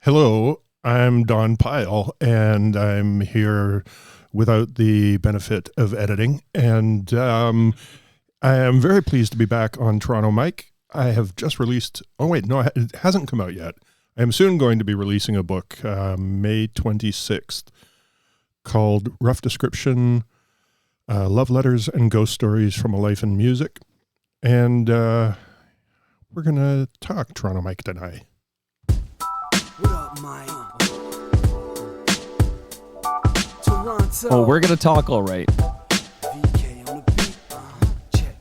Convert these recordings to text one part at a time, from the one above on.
Hello, I'm Don Pyle, and I'm here without the benefit of editing. And I am very pleased to be back on Toronto Mike. I have just released, it hasn't come out yet. I am soon going to be releasing a book, May 26th, called Rough Description, Love Letters and Ghost Stories from a Life in Music. And we're going to talk Toronto Mike tonight. What up, Mike? Toronto. Oh, we're gonna talk all right. VK on the beat. Check.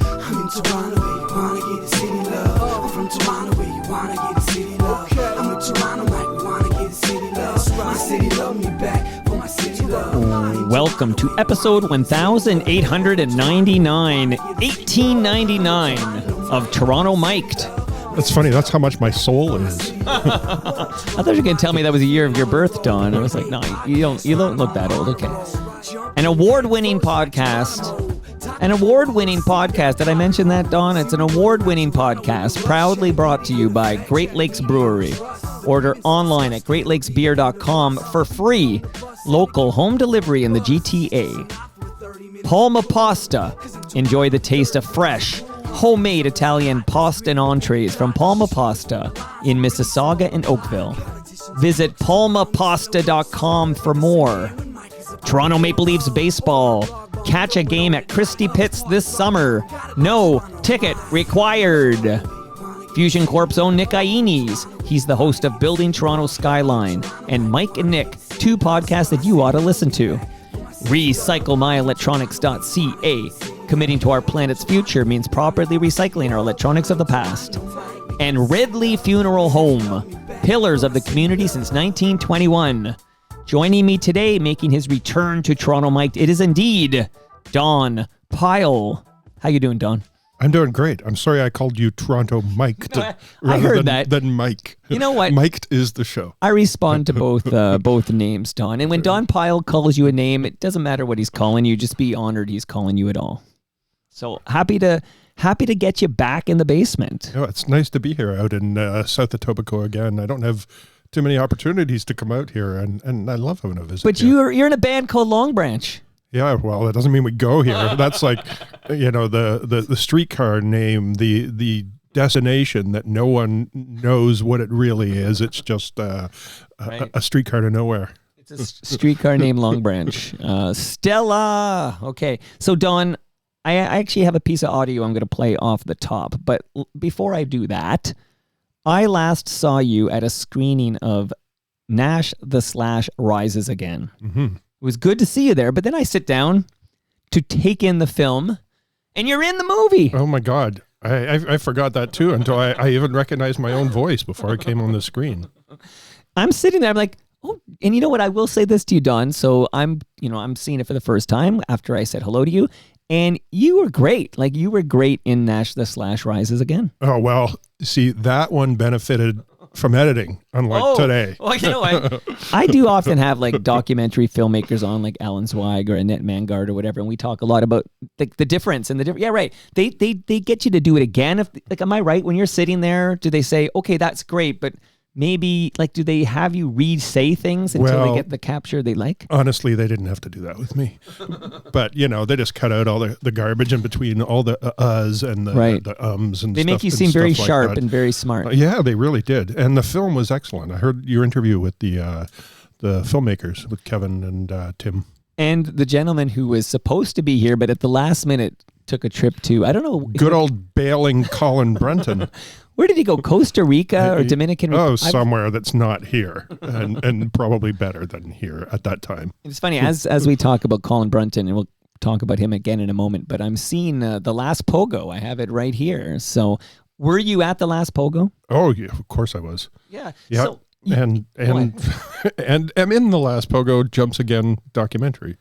I'm in Toronto where you wanna get the city love. I'm from Toronto where you wanna get the city love. I'm in Toronto like we wanna get the city love. My city love me back for my city love. Welcome to episode 1899, 1899 of Toronto Mic'd. That's funny. That's how much my soul is. I thought you were going to tell me that was the year of your birth, Don. I was like, no, you don't look that old. Okay. An award-winning podcast. Did I mention that, Don? It's an award-winning podcast proudly brought to you by Great Lakes Brewery. Order online at greatlakesbeer.com for free local home delivery in the GTA. Palma Pasta. Enjoy the taste of fresh, homemade Italian pasta and entrees from Palma Pasta in Mississauga and Oakville. Visit palmapasta.com for more. Toronto Maple Leafs baseball. Catch a game at Christie Pitts this summer. No ticket required. Fusion Corp's own Nick Iones. He's the host of Building Toronto Skyline and Mike and Nick, two podcasts that you ought to listen to. RecycleMyElectronics.ca. Committing to our planet's future means properly recycling our electronics of the past. And Ridley Funeral Home, pillars of the community since 1921. Joining me today, making his return to Toronto Mike, it is indeed Don Pyle. How you doing, Don? I'm doing great. I'm sorry I called you Toronto Mike than Mike. You know what? Mike is the show. I respond to both names, Don. And when Don Pyle calls you a name, it doesn't matter what he's calling you. Just be honored he's calling you at all. So happy to get you back in the basement. Oh, it's nice to be here out in South Etobicoke again. I don't have too many opportunities to come out here, and I love having a visit. But you're in a band called Long Branch. Yeah, well, that doesn't mean we go here. That's like, the streetcar name, the destination that no one knows what it really is. It's just a streetcar to nowhere. It's a streetcar named Long Branch. Stella. Okay, so Don, I actually have a piece of audio I'm going to play off the top. But before I do that, I last saw you at a screening of Nash the / Rises Again. Mm-hmm. It was good to see you there, but then I sit down to take in the film, and you're in the movie. Oh my God. I forgot that too until I even recognized my own voice before I came on the screen. I'm sitting there, I'm like, oh, and you know what? I will say this to you, Don. So I'm seeing it for the first time after I said hello to you, and you were great. Like, you were great in Nash the / Rises Again. Oh, well, see, that one benefited from editing, unlike today. Well, you know what? I do often have like documentary filmmakers on, like Alan Zweig or Annette Mangard or whatever, and we talk a lot about the difference and the different. Yeah, right. They get you to do it again. If like, am I right? When you're sitting there, do they say, "Okay, that's great," but maybe like, do they have you re-say things until they get the capture they like? Honestly, they didn't have to do that with me. But, they just cut out all the garbage in between all the uhs and the ums and they stuff. They make you seem very sharp and very smart. Yeah, they really did. And the film was excellent. I heard your interview with the filmmakers, with Kevin and Tim. And the gentleman who was supposed to be here, but at the last minute took a trip to, I don't know. Good old bailing Colin Brenton. Where did he go? Costa Rica or Dominican Republic? Oh, somewhere that's not here, and probably better than here at that time. It's funny, as we talk about Colin Brunton, and we'll talk about him again in a moment, but I'm seeing The Last Pogo. I have it right here. So were you at The Last Pogo? Oh, yeah, of course I was. Yeah. So, and I'm in The Last Pogo Jumps Again documentary.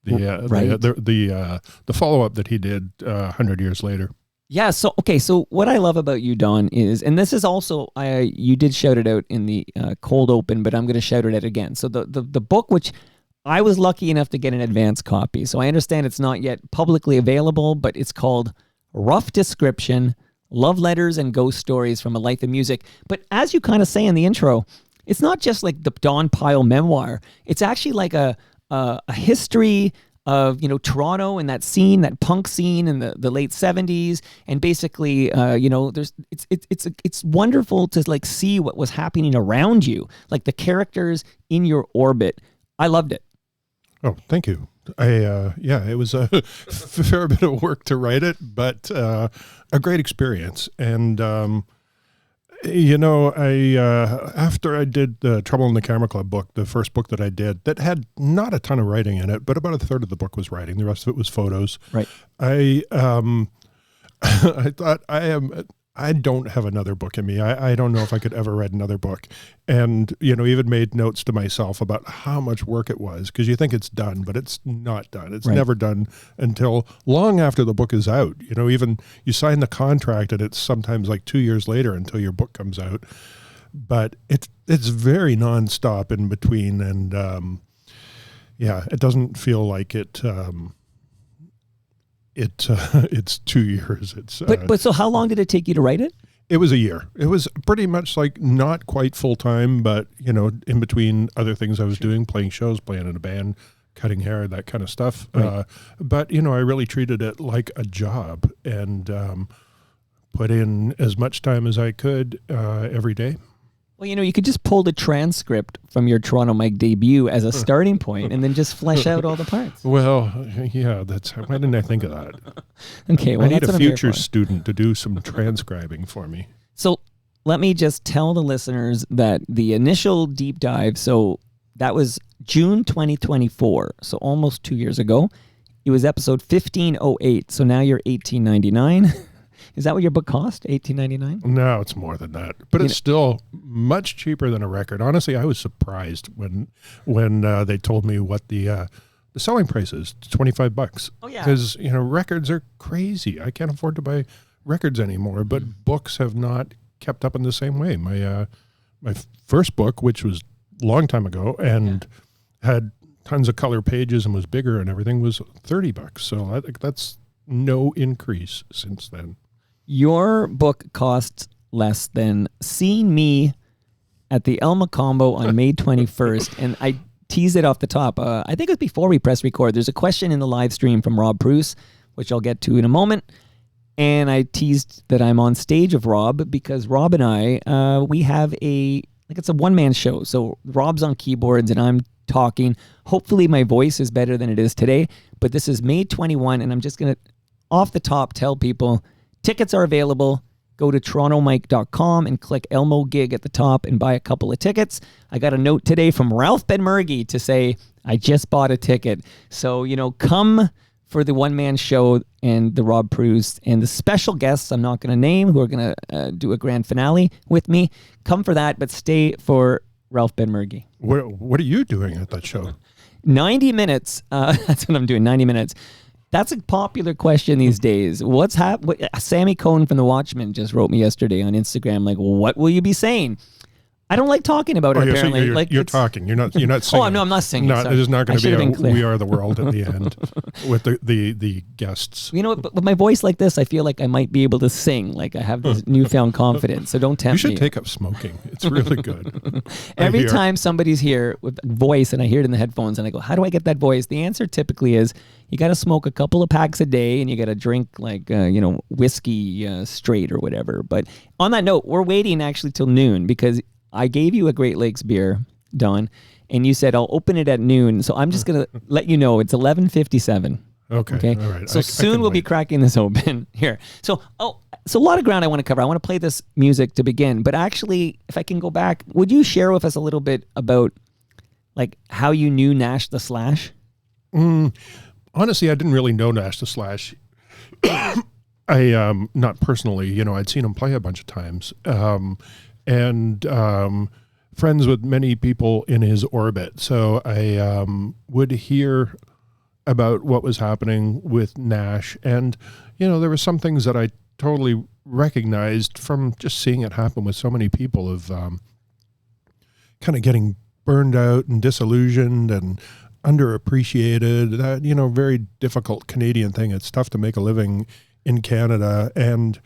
The follow-up that he did 100 years later. Yeah, so what I love about you, Don, is, and this is also, you did shout it out in the cold open, but I'm going to shout it out again. So the book, which I was lucky enough to get an advance copy, so I understand it's not yet publicly available, but it's called Rough Description, Love Letters and Ghost Stories from a Life in Music. But as you kind of say in the intro, it's not just like the Don Pyle memoir. It's actually like a history of, Toronto and that scene, that punk scene in the late 70s. And basically, it's wonderful to like see what was happening around you, like the characters in your orbit. I loved it. Oh, thank you. It was a fair bit of work to write it, but a great experience. And, after I did the Trouble in the Camera Club book, the first book that I did, that had not a ton of writing in it, but about a third of the book was writing. The rest of it was photos. Right. I thought I don't have another book in me. I don't know if I could ever write another book. And, even made notes to myself about how much work it was, because you think it's done, but it's not done. It's never done until long after the book is out. Even you sign the contract and it's sometimes like 2 years later until your book comes out. But it's very nonstop in between. And, it doesn't feel like it... It's 2 years. But so how long did it take you to write it? It was a year. It was pretty much like not quite full time, but in between other things I was doing, playing shows, playing in a band, cutting hair, that kind of stuff. Right. But I really treated it like a job and put in as much time as I could every day. Well, you could just pull the transcript from your Toronto Mike debut as a starting point and then just flesh out all the parts. Well, yeah, why didn't I think of that? Okay, well, I need that's a what I'm here future for. student to do some transcribing for me. So let me just tell the listeners that the initial deep dive, so that was June 2024, so almost 2 years ago. It was episode 1508, so now you're $18.99. Is that what your book cost? $18.99? No, it's more than that, but it's still much cheaper than a record. Honestly, I was surprised when they told me what the selling price is, $25. Oh yeah, because records are crazy. I can't afford to buy records anymore. But books have not kept up in the same way. My first book, which was a long time ago and had tons of color pages and was bigger and everything, was $30. So I think that's no increase since then. Your book costs less than seeing me at the Elma Combo on May 21st, and I teased it off the top. I think it was before we press record. There's a question in the live stream from Rob Bruce, which I'll get to in a moment, and I teased that I'm on stage with Rob because Rob and I, we have it's a one-man show. So Rob's on keyboards and I'm talking. Hopefully my voice is better than it is today, but this is May 21, and I'm just going to, off the top, tell people tickets are available. Go to torontomike.com and click Elmo Gig at the top and buy a couple of tickets. I got a note today from Ralph Benmergui to say, I just bought a ticket. So, come for the one-man show and the Rob Bruce and the special guests I'm not going to name who are going to do a grand finale with me. Come for that, but stay for Ralph Benmergui. What are you doing at that show? 90 minutes. That's what I'm doing, 90 minutes. That's a popular question these days. What's Sammy Cohn from The Watchmen just wrote me yesterday on Instagram, like, what will you be saying? I don't like talking about it, apparently. You're talking. You're not singing. Oh, no, I'm not singing. No, there's not going to be clear. We Are the World at the end with the guests. But with my voice like this, I feel like I might be able to sing. Like I have this newfound confidence. So don't tempt me. You should take up smoking. It's really good. Every time somebody's here with a voice and I hear it in the headphones and I go, how do I get that voice? The answer typically is you got to smoke a couple of packs a day and you got to drink whiskey straight or whatever. But on that note, we're waiting actually till noon because I gave you a Great Lakes beer, Don, and you said I'll open it at noon. So I'm just going to let you know it's 11:57. Okay. All right. So soon we'll be cracking this open here. So a lot of ground I want to cover. I want to play this music to begin, but actually, if I can go back, would you share with us a little bit about like how you knew Nash the Slash? Honestly, I didn't really know Nash the Slash. I not personally, I'd seen him play a bunch of times. And friends with many people in his orbit. So I would hear about what was happening with Nash. And, there were some things that I totally recognized from just seeing it happen with so many people of kind of getting burned out and disillusioned and underappreciated. That, very difficult Canadian thing. It's tough to make a living in Canada. And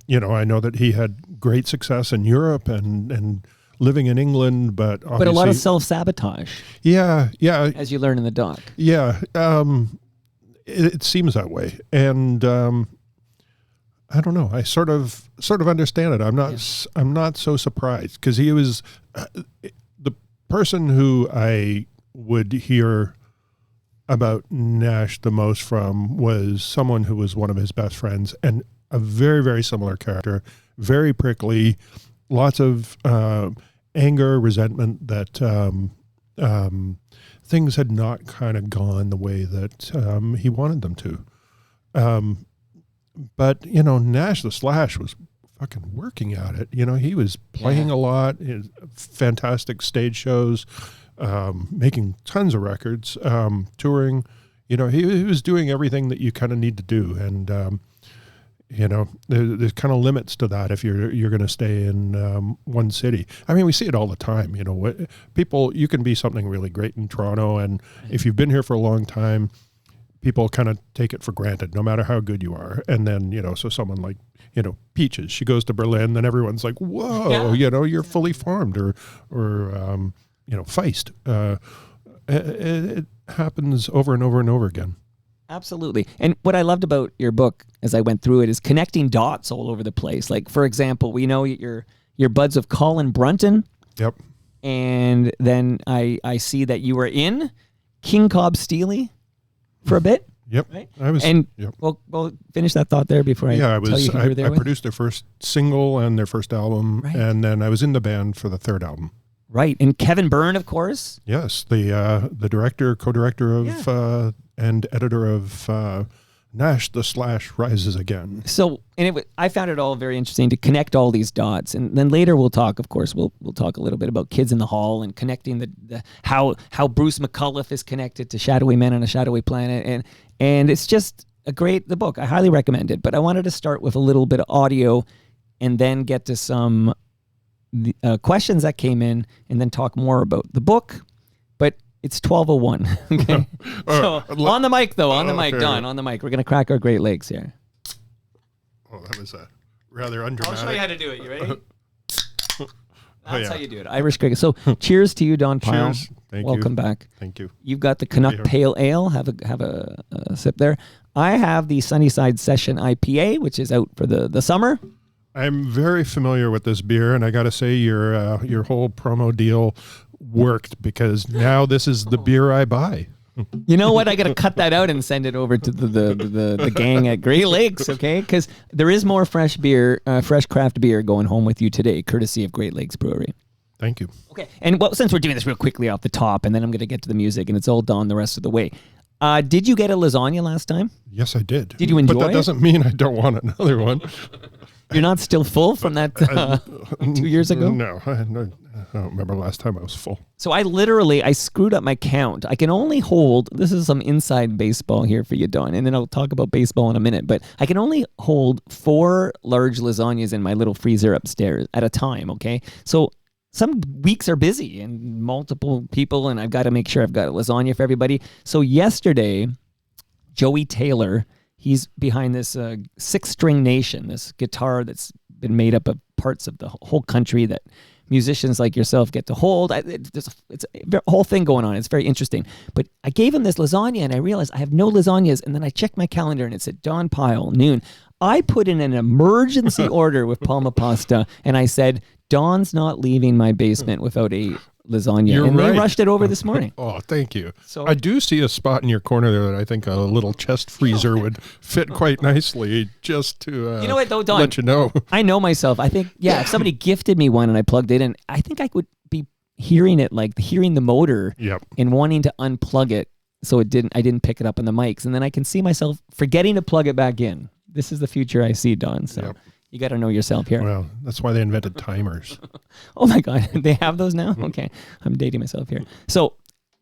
I know that he had great success in Europe and living in England, but obviously, But a lot of self-sabotage, yeah, as you learn in the doc. yeah. It seems that way, and I don't know. I sort of understand it. I'm not so surprised because he was the person who I would hear about Nash the most from was someone who was one of his best friends and a very, very similar character, very prickly, lots of anger, resentment that things had not kind of gone the way that he wanted them to. But, Nash the Slash was fucking working at it. He was playing a lot, fantastic stage shows, making tons of records, touring. He was doing everything that you kind of need to do. And, there's kind of limits to that if you're going to stay in one city. I mean, we see it all the time. You can be something really great in Toronto, and if you've been here for a long time, people kind of take it for granted, no matter how good you are. And then, so someone like, Peaches, she goes to Berlin, then everyone's like, whoa, you're fully formed, or Feist. It happens over and over and over again. Absolutely. And what I loved about your book as I went through it is connecting dots all over the place. Like, for example, we know you're buds with Colin Brunton. Yep. And then I see that you were in King Cobb Steely for a bit. Yep. Right? I was. And yep. we'll finish that thought there before I tell you who you were there I with. produced their first single and their first album, Right. and then I was in the band for the third album. Right. And Kevin Byrne, of course. Yes, the director, co-director of and editor of Nash the Slash Rises Again. So, and I found it all very interesting to connect all these dots, and then later we'll talk. Of course, we'll talk a little bit about Kids in the Hall and connecting the how Bruce McCullough is connected to Shadowy Men on a Shadowy Planet, and it's just the book. I highly recommend it. But I wanted to start with a little bit of audio, and then get to some questions that came in, and then talk more about the book. But it's 12:01. Okay. So on the mic, though. On the mic, Don. On the mic. We're gonna crack our Great Lakes here. Oh, that was rather undramatic. I'll show you how to do it. You ready? That's yeah. how you do it. Irish cricket. So cheers to you, Don Pyle. Cheers. Thank Welcome you. back. Thank you. You've got the Canuck Pale Ale. Have a sip there. I have the Sunnyside Session IPA, which is out for the summer. I'm very familiar with this beer, and I got to say your whole promo deal worked, because now this is the beer I buy. You know what? I got to cut that out and send it over to the gang at Great Lakes, okay? Because there is more fresh beer, fresh craft beer going home with you today, courtesy of Great Lakes Brewery. Thank you. Okay, and since we're doing this real quickly off the top, and then I'm going to get to the music, and it's all done the rest of the way. Did you get a lasagna last time? Yes, I did. Did you enjoy it? But that doesn't mean I don't want another one. You're not still full from that 2 years ago? No, I don't remember last time I was full. So I screwed up my count. I can only hold, this is some inside baseball here for you, Don, and then I'll talk about baseball in a minute, but I can only hold 4 large lasagnas in my little freezer upstairs at a time, okay? So some weeks are busy and multiple people, and I've got to make sure I've got a lasagna for everybody. So yesterday, Joey Taylor, he's behind this 6-String Nation, this guitar that's been made up of parts of the whole country that musicians like yourself get to hold. It's a whole thing going on. It's very interesting. But I gave him this lasagna, and I realized I have no lasagnas. And then I checked my calendar, and it said Don Pyle, noon. I put in an emergency order with Palma Pasta, and I said, Don's not leaving my basement without a lasagna. You're and right. they rushed it over this morning. Oh, thank you. So I do see a spot in your corner there that I think a little chest freezer would fit quite nicely, just to you know what, though, Don? let you know. I know myself. I think, if somebody gifted me one and I plugged it in, I think I would be hearing it, like hearing the motor and wanting to unplug it so I didn't pick it up on the mics. And then I can see myself forgetting to plug it back in. This is the future I see, Don. So you got to know yourself here. Well, that's why they invented timers. Oh my God. They have those now? Okay. I'm dating myself here. So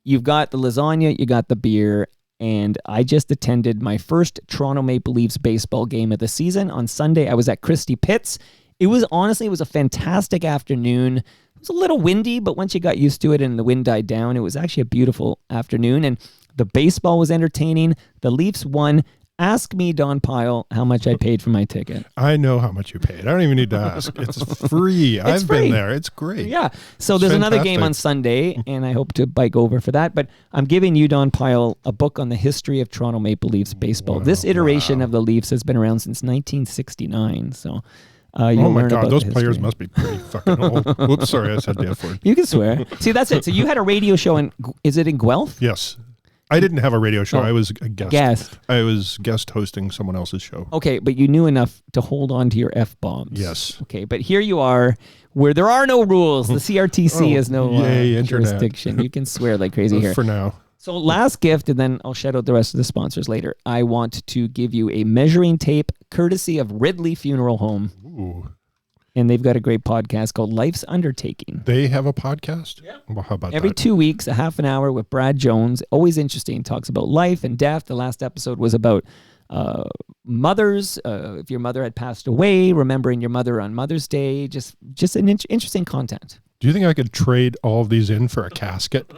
you've got the lasagna, you got the beer, and I just attended my first Toronto Maple Leafs baseball game of the season. On Sunday, I was at Christie Pitts. It was a fantastic afternoon. It was a little windy, but once you got used to it and the wind died down, it was actually a beautiful afternoon. And the baseball was entertaining. The Leafs won. Ask me, Don Pyle, how much I paid for my ticket. I know how much you paid. I don't even need to ask. It's free. I've free. been there. It's great. Yeah. So It's there's another game fantastic. on Sunday, and I hope to bike over for that. But I'm giving you, Don Pyle, a book on the history of Toronto Maple Leafs baseball. This iteration of the Leafs has been around since 1969. So you'll Oh my learn God, about those the players history. must be pretty fucking old. Whoops, sorry, I said the F word. You can swear. See, that's it. So you had a radio show in, is it in Guelph? Yes. I didn't have a radio show. Oh, I was a guest. Guest. I was guest hosting someone else's show. Okay, but you knew enough to hold on to your F-bombs. Yes. Okay, but here you are where there are no rules. The CRTC Oh, has no yay, internet. jurisdiction. You can swear like crazy here. For now. So last gift, and then I'll shout out the rest of the sponsors later. I want to give you a measuring tape courtesy of Ridley Funeral Home. Ooh. And they've got a great podcast called Life's Undertaking. They have a podcast? Yeah. Well, how about Every that? 2 weeks, a half an hour with Brad Jones. Always interesting. Talks about life and death. The last episode was about mothers. If your mother had passed away, remembering your mother on Mother's Day. Just an interesting content. Do you think I could trade all of these in for a casket?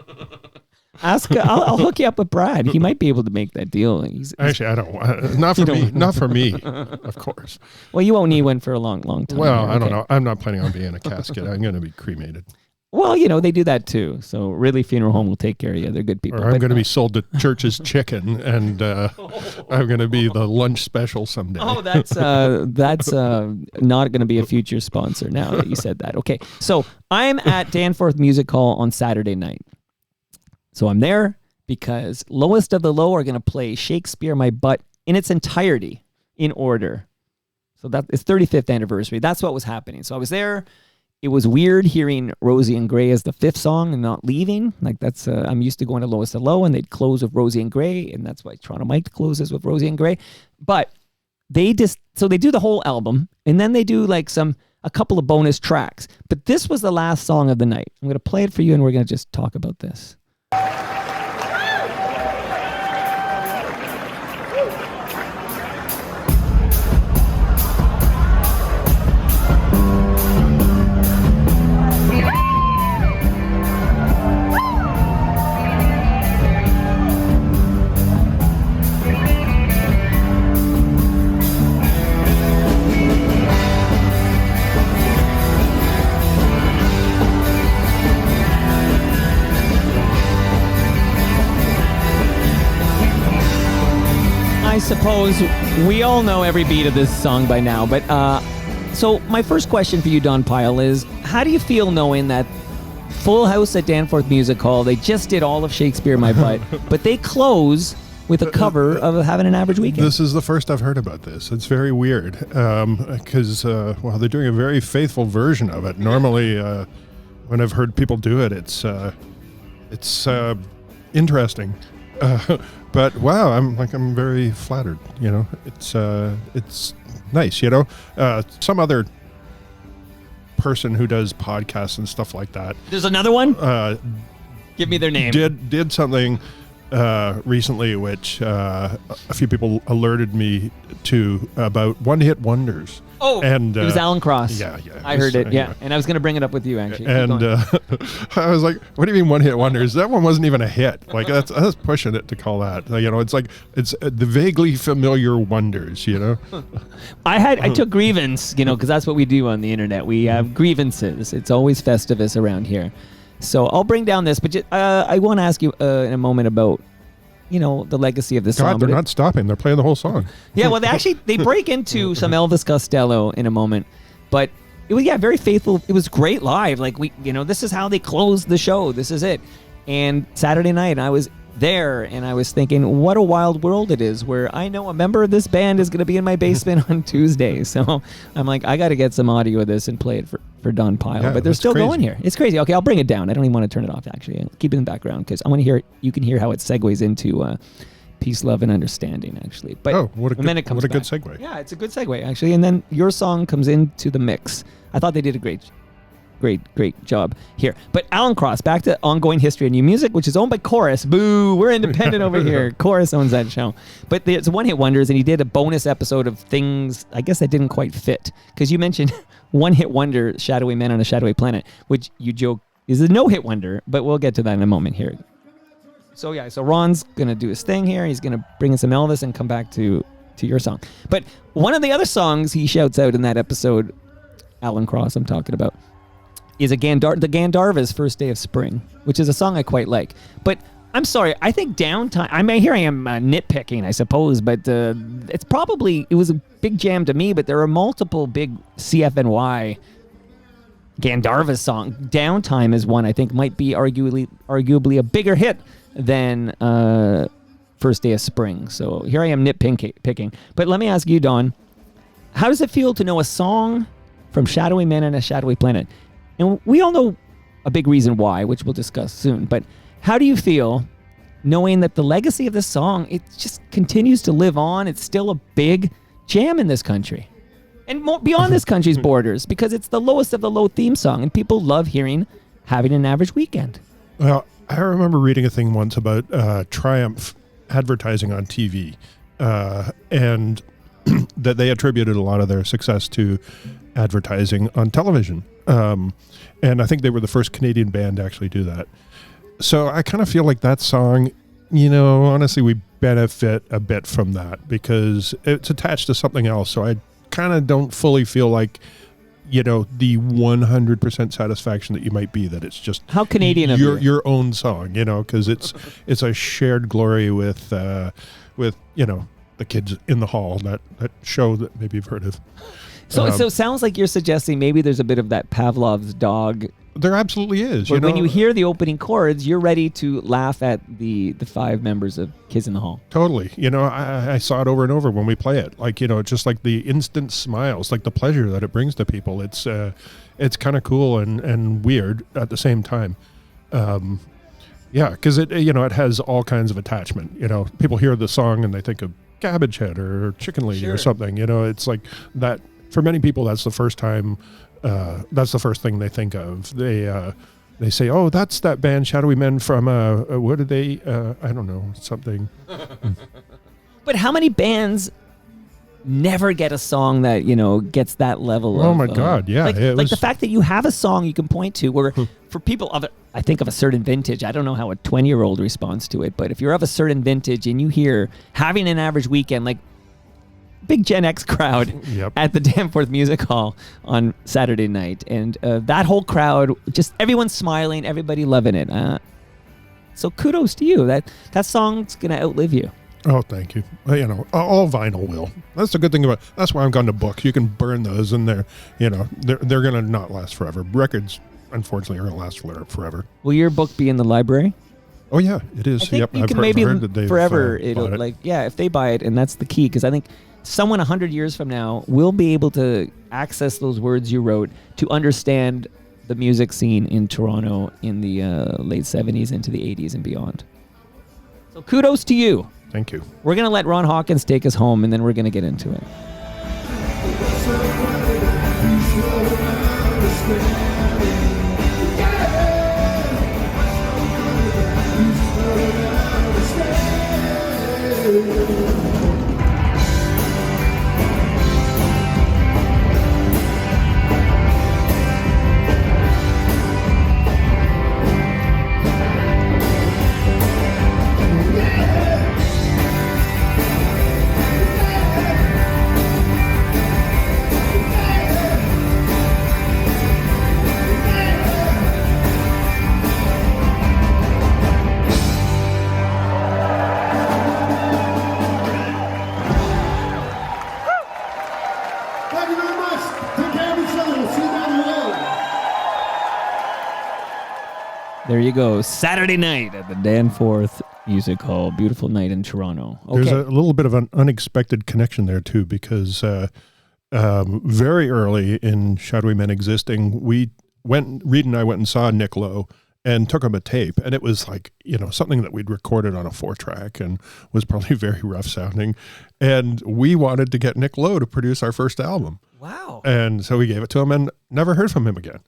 Ask. I'll hook you up with Brad. He might be able to make that deal. Actually, I don't want. Not for me. Not for me. Of course. Well, you won't need one for a long time. Well, here. I don't Okay. know. I'm not planning on being in a casket. I'm going to be cremated, Well, they do that too. So Ridley Funeral Home will take care of you. They're good people. or I'm But, going to be sold to Church's Chicken, and I'm going to be the lunch special someday. Oh, that's not going to be a future sponsor now that you said that. Okay, so I'm at Danforth Music Hall on Saturday night. So I'm there because Lowest of the Low are going to play Shakespeare My Butt in its entirety in order. So that it's 35th anniversary. That's what was happening. So I was there. It was weird hearing Rosie and Gray as the fifth song and not leaving. Like that's I'm used to going to Lowest of the Low and they'd close with Rosie and Gray, and that's why Toronto Mike closes with Rosie and Gray. But they do the whole album, and then they do like a couple of bonus tracks. But this was the last song of the night. I'm going to play it for you, and we're going to just talk about this. I suppose we all know every beat of this song by now, but so my first question for you, Don Pyle, is how do you feel knowing that Full House at Danforth Music Hall, they just did all of Shakespeare My Butt, but they close with a cover of Having an Average Weekend? This is the first I've heard about this. It's very weird because they're doing a very faithful version of it. Normally, when I've heard people do it, it's interesting. But wow, I'm very flattered. It's nice. Some other person who does podcasts and stuff like that There's another one? Give me their name. did something recently which a few people alerted me to about one-hit wonders. Oh, and it was Alan Cross. Yeah. I heard it, yeah. Anyway. And I was going to bring it up with you, actually. Keep And going. I was like, "What do you mean one-hit wonders? That one wasn't even a hit. Like that's pushing it to call that. It's like it's the vaguely familiar wonders. I took grievance, because that's what we do on the internet. We have grievances. It's always Festivus around here. So I'll bring down this, but I want to ask you in a moment about, the legacy of this song. God, they're not stopping. They're playing the whole song. Yeah, well, they break into some Elvis Costello in a moment, but it was very faithful. It was great live. Like this is how they closed the show. This is it. And Saturday night, I was there, and I was thinking, what a wild world it is, where I know a member of this band is going to be in my basement on Tuesday. So I'm like, I got to get some audio of this and play it for Don Pyle. Yeah, but they're that's still crazy. going here. It's crazy. Okay, I'll bring it down. I don't even want to turn it off, actually. I'll keep it in the background because I want to hear it. You can hear how it segues into peace, love, and understanding, actually. But What a good segue. Yeah, it's a good segue, actually. And then your song comes into the mix. I thought they did a great job here. But Alan Cross, back to Ongoing History of New Music, which is owned by Chorus. Boo, we're independent over here. Chorus owns that show. But there's one-hit wonders, and he did a bonus episode of things, I guess that didn't quite fit. Because you mentioned one-hit wonder, Shadowy Men on a Shadowy Planet, which you joke is a no-hit wonder, but we'll get to that in a moment here. So Ron's gonna do his thing here. He's gonna bring in some Elvis and come back to your song. But one of the other songs he shouts out in that episode, Alan Cross, I'm talking about, is the Gandharva's First Day of Spring, which is a song I quite like. But I'm sorry, I think Downtime, I mean, here I am nitpicking, I suppose, but it was a big jam to me, but there are multiple big CFNY Gandharva song. Downtime is one I think might be arguably a bigger hit than First Day of Spring. So here I am nitpicking. But let me ask you, Don, how does it feel to know a song from Shadowy Men and a Shadowy Planet? And we all know a big reason why, which we'll discuss soon. But how do you feel knowing that the legacy of this song, it just continues to live on? It's still a big jam in this country. And more beyond this country's borders, because it's the lowest of the low theme song, and people love hearing Having an Average Weekend. Well, I remember reading a thing once about Triumph advertising on TV, and that they attributed a lot of their success to advertising on television. And I think they were the first Canadian band to actually do that. So I kind of feel like that song, honestly, we benefit a bit from that because it's attached to something else. So I kind of don't fully feel like, the 100% satisfaction that you might be, that it's just how Canadian of your own song, because it's a shared glory with the kids in the hall, that show that maybe you've heard of. So it sounds like you're suggesting maybe there's a bit of that Pavlov's dog. There absolutely is. When you hear the opening chords, you're ready to laugh at the 5 members of Kids in the Hall. Totally. I saw it over and over when we play it. Like, just like the instant smiles, like the pleasure that it brings to people. It's kind of cool and weird at the same time. Yeah, because it has all kinds of attachment. People hear the song and they think of Cabbage Head or Chicken Lady or something. It's like that. For many people, that's the first time. That's the first thing they think of. They say, "Oh, that's that band Shadowy Men from what did they? I don't know, something." But how many bands never get a song that gets that level? Oh my God, yeah! Like the fact that you have a song you can point to, where for people of I think of a certain vintage. I don't know how a 20-year-old responds to it, but if you're of a certain vintage and you hear Having an Average Weekend, like big Gen X crowd at the Danforth Music Hall on Saturday night, and that whole crowd, just everyone smiling, everybody loving it. So kudos to you. That song's gonna outlive you. Oh, thank you. All vinyl will. That's the good thing about. That's why I've gone to books. You can burn those, and they're gonna not last forever. Records, unfortunately, are gonna last forever. Will your book be in the library? Oh yeah, it is. I think you can maybe heard that they've forever. It'll if they buy it, and that's the key, because I think someone 100 years from now will be able to access those words you wrote to understand the music scene in Toronto in the late 70s into the 80s and beyond. So kudos to you. Thank you. We're going to let Ron Hawkins take us home, and then we're going to get into it. There you go. Saturday night at the Danforth Music Hall. Beautiful night in Toronto. Okay. There's a little bit of an unexpected connection there, too, because very early in Shadowy Men existing, Reed and I went and saw Nick Lowe and took him a tape. And it was like, something that we'd recorded on a 4-track and was probably very rough sounding. And we wanted to get Nick Lowe to produce our first album. Wow. And so we gave it to him and never heard from him again.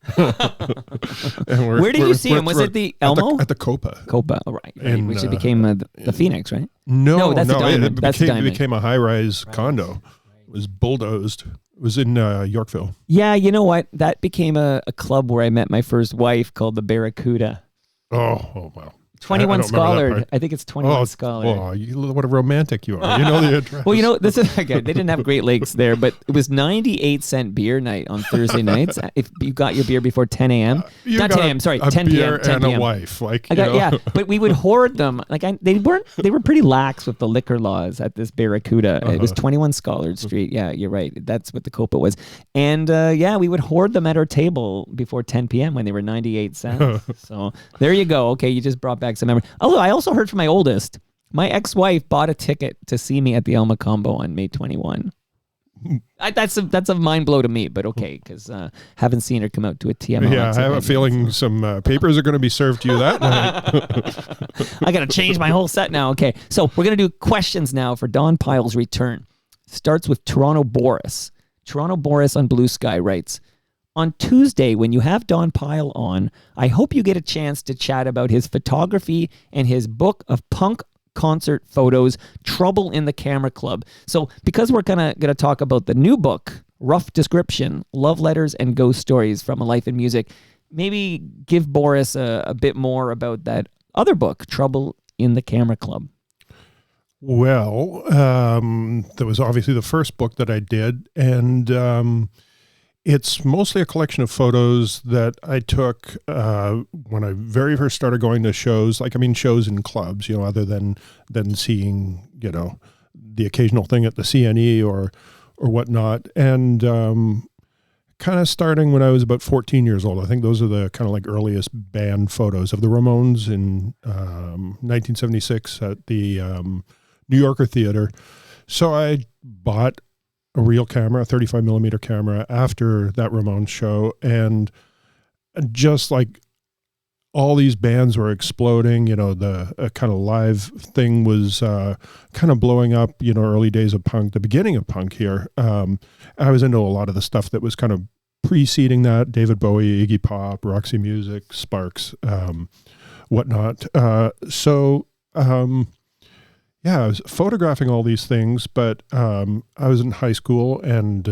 Where did you see him? Was it the Elmo? At the Copa. Copa, right. And, which became the Phoenix, right? No, that's the Diamond. It became a high-rise condo. It was bulldozed. It was in Yorkville. Yeah, you know what? That became a club where I met my first wife called the Barracuda. Oh wow. 21 I don't remember that Scholar. part. I think it's 21 Scholar. Oh, what a romantic you are. You know the address. Well, this is again. They didn't have Great Lakes there, but it was 98-cent beer night on Thursday nights. If you got your beer before 10 a.m., not 10 a.m. Sorry, 10 p.m. 10 and p.m. a wife. Yeah, but we would hoard them. They were pretty lax with the liquor laws at this Barracuda. It was 21 Scholar Street. Yeah, you're right. That's what the Copa was. And we would hoard them at our table before 10 p.m. when they were 98 cents. So there you go. Okay, you just brought back some memory. Although I also heard from my oldest, my ex-wife bought a ticket to see me at the El Macombo on May 21. That's a mind blow to me, but okay, because haven't seen her come out to a TMO. Yeah, I have a feeling some papers are going to be served to you that night. I got to change my whole set now. Okay, so we're going to do questions now for Don Pyle's return. Starts with Toronto Boris. Toronto Boris on Blue Sky writes, on Tuesday, when you have Don Pyle on, I hope you get a chance to chat about his photography and his book of punk concert photos, Trouble in the Camera Club. So because we're going to talk about the new book, Rough Description, Love Letters and Ghost Stories from a Life in Music, maybe give Boris a bit more about that other book, Trouble in the Camera Club. Well, that was obviously the first book that I did, and it's mostly a collection of photos that I took when I very first started going to shows, shows in clubs, other than seeing, the occasional thing at the CNE or whatnot. And kind of starting when I was about 14 years old. I think those are the kind of earliest band photos of the Ramones in 1976 at the New Yorker Theater. So I bought a real camera, a 35 millimeter camera after that Ramones show. And just all these bands were exploding, the kind of live thing was kind of blowing up, early days of punk, the beginning of punk here. I was into a lot of the stuff that was kind of preceding that, David Bowie, Iggy Pop, Roxy Music, Sparks, whatnot. I was photographing all these things, but I was in high school and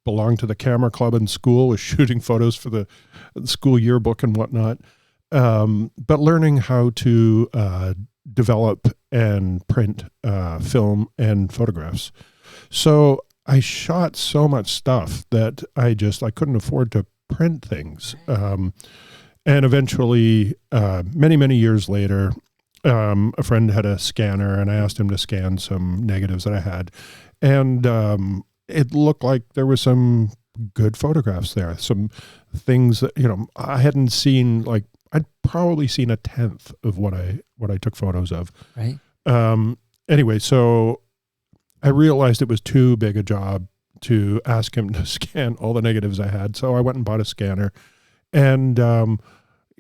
belonged to the camera club in school, was shooting photos for the school yearbook and whatnot, but learning how to develop and print film and photographs. So I shot so much stuff that I couldn't afford to print things. And eventually, many, many years later, a friend had a scanner and I asked him to scan some negatives that I had. And it looked like there were some good photographs there. Some things that, I hadn't seen, I'd probably seen a tenth of what I took photos of. Right. Anyway, so I realized it was too big a job to ask him to scan all the negatives I had. So I went and bought a scanner. And,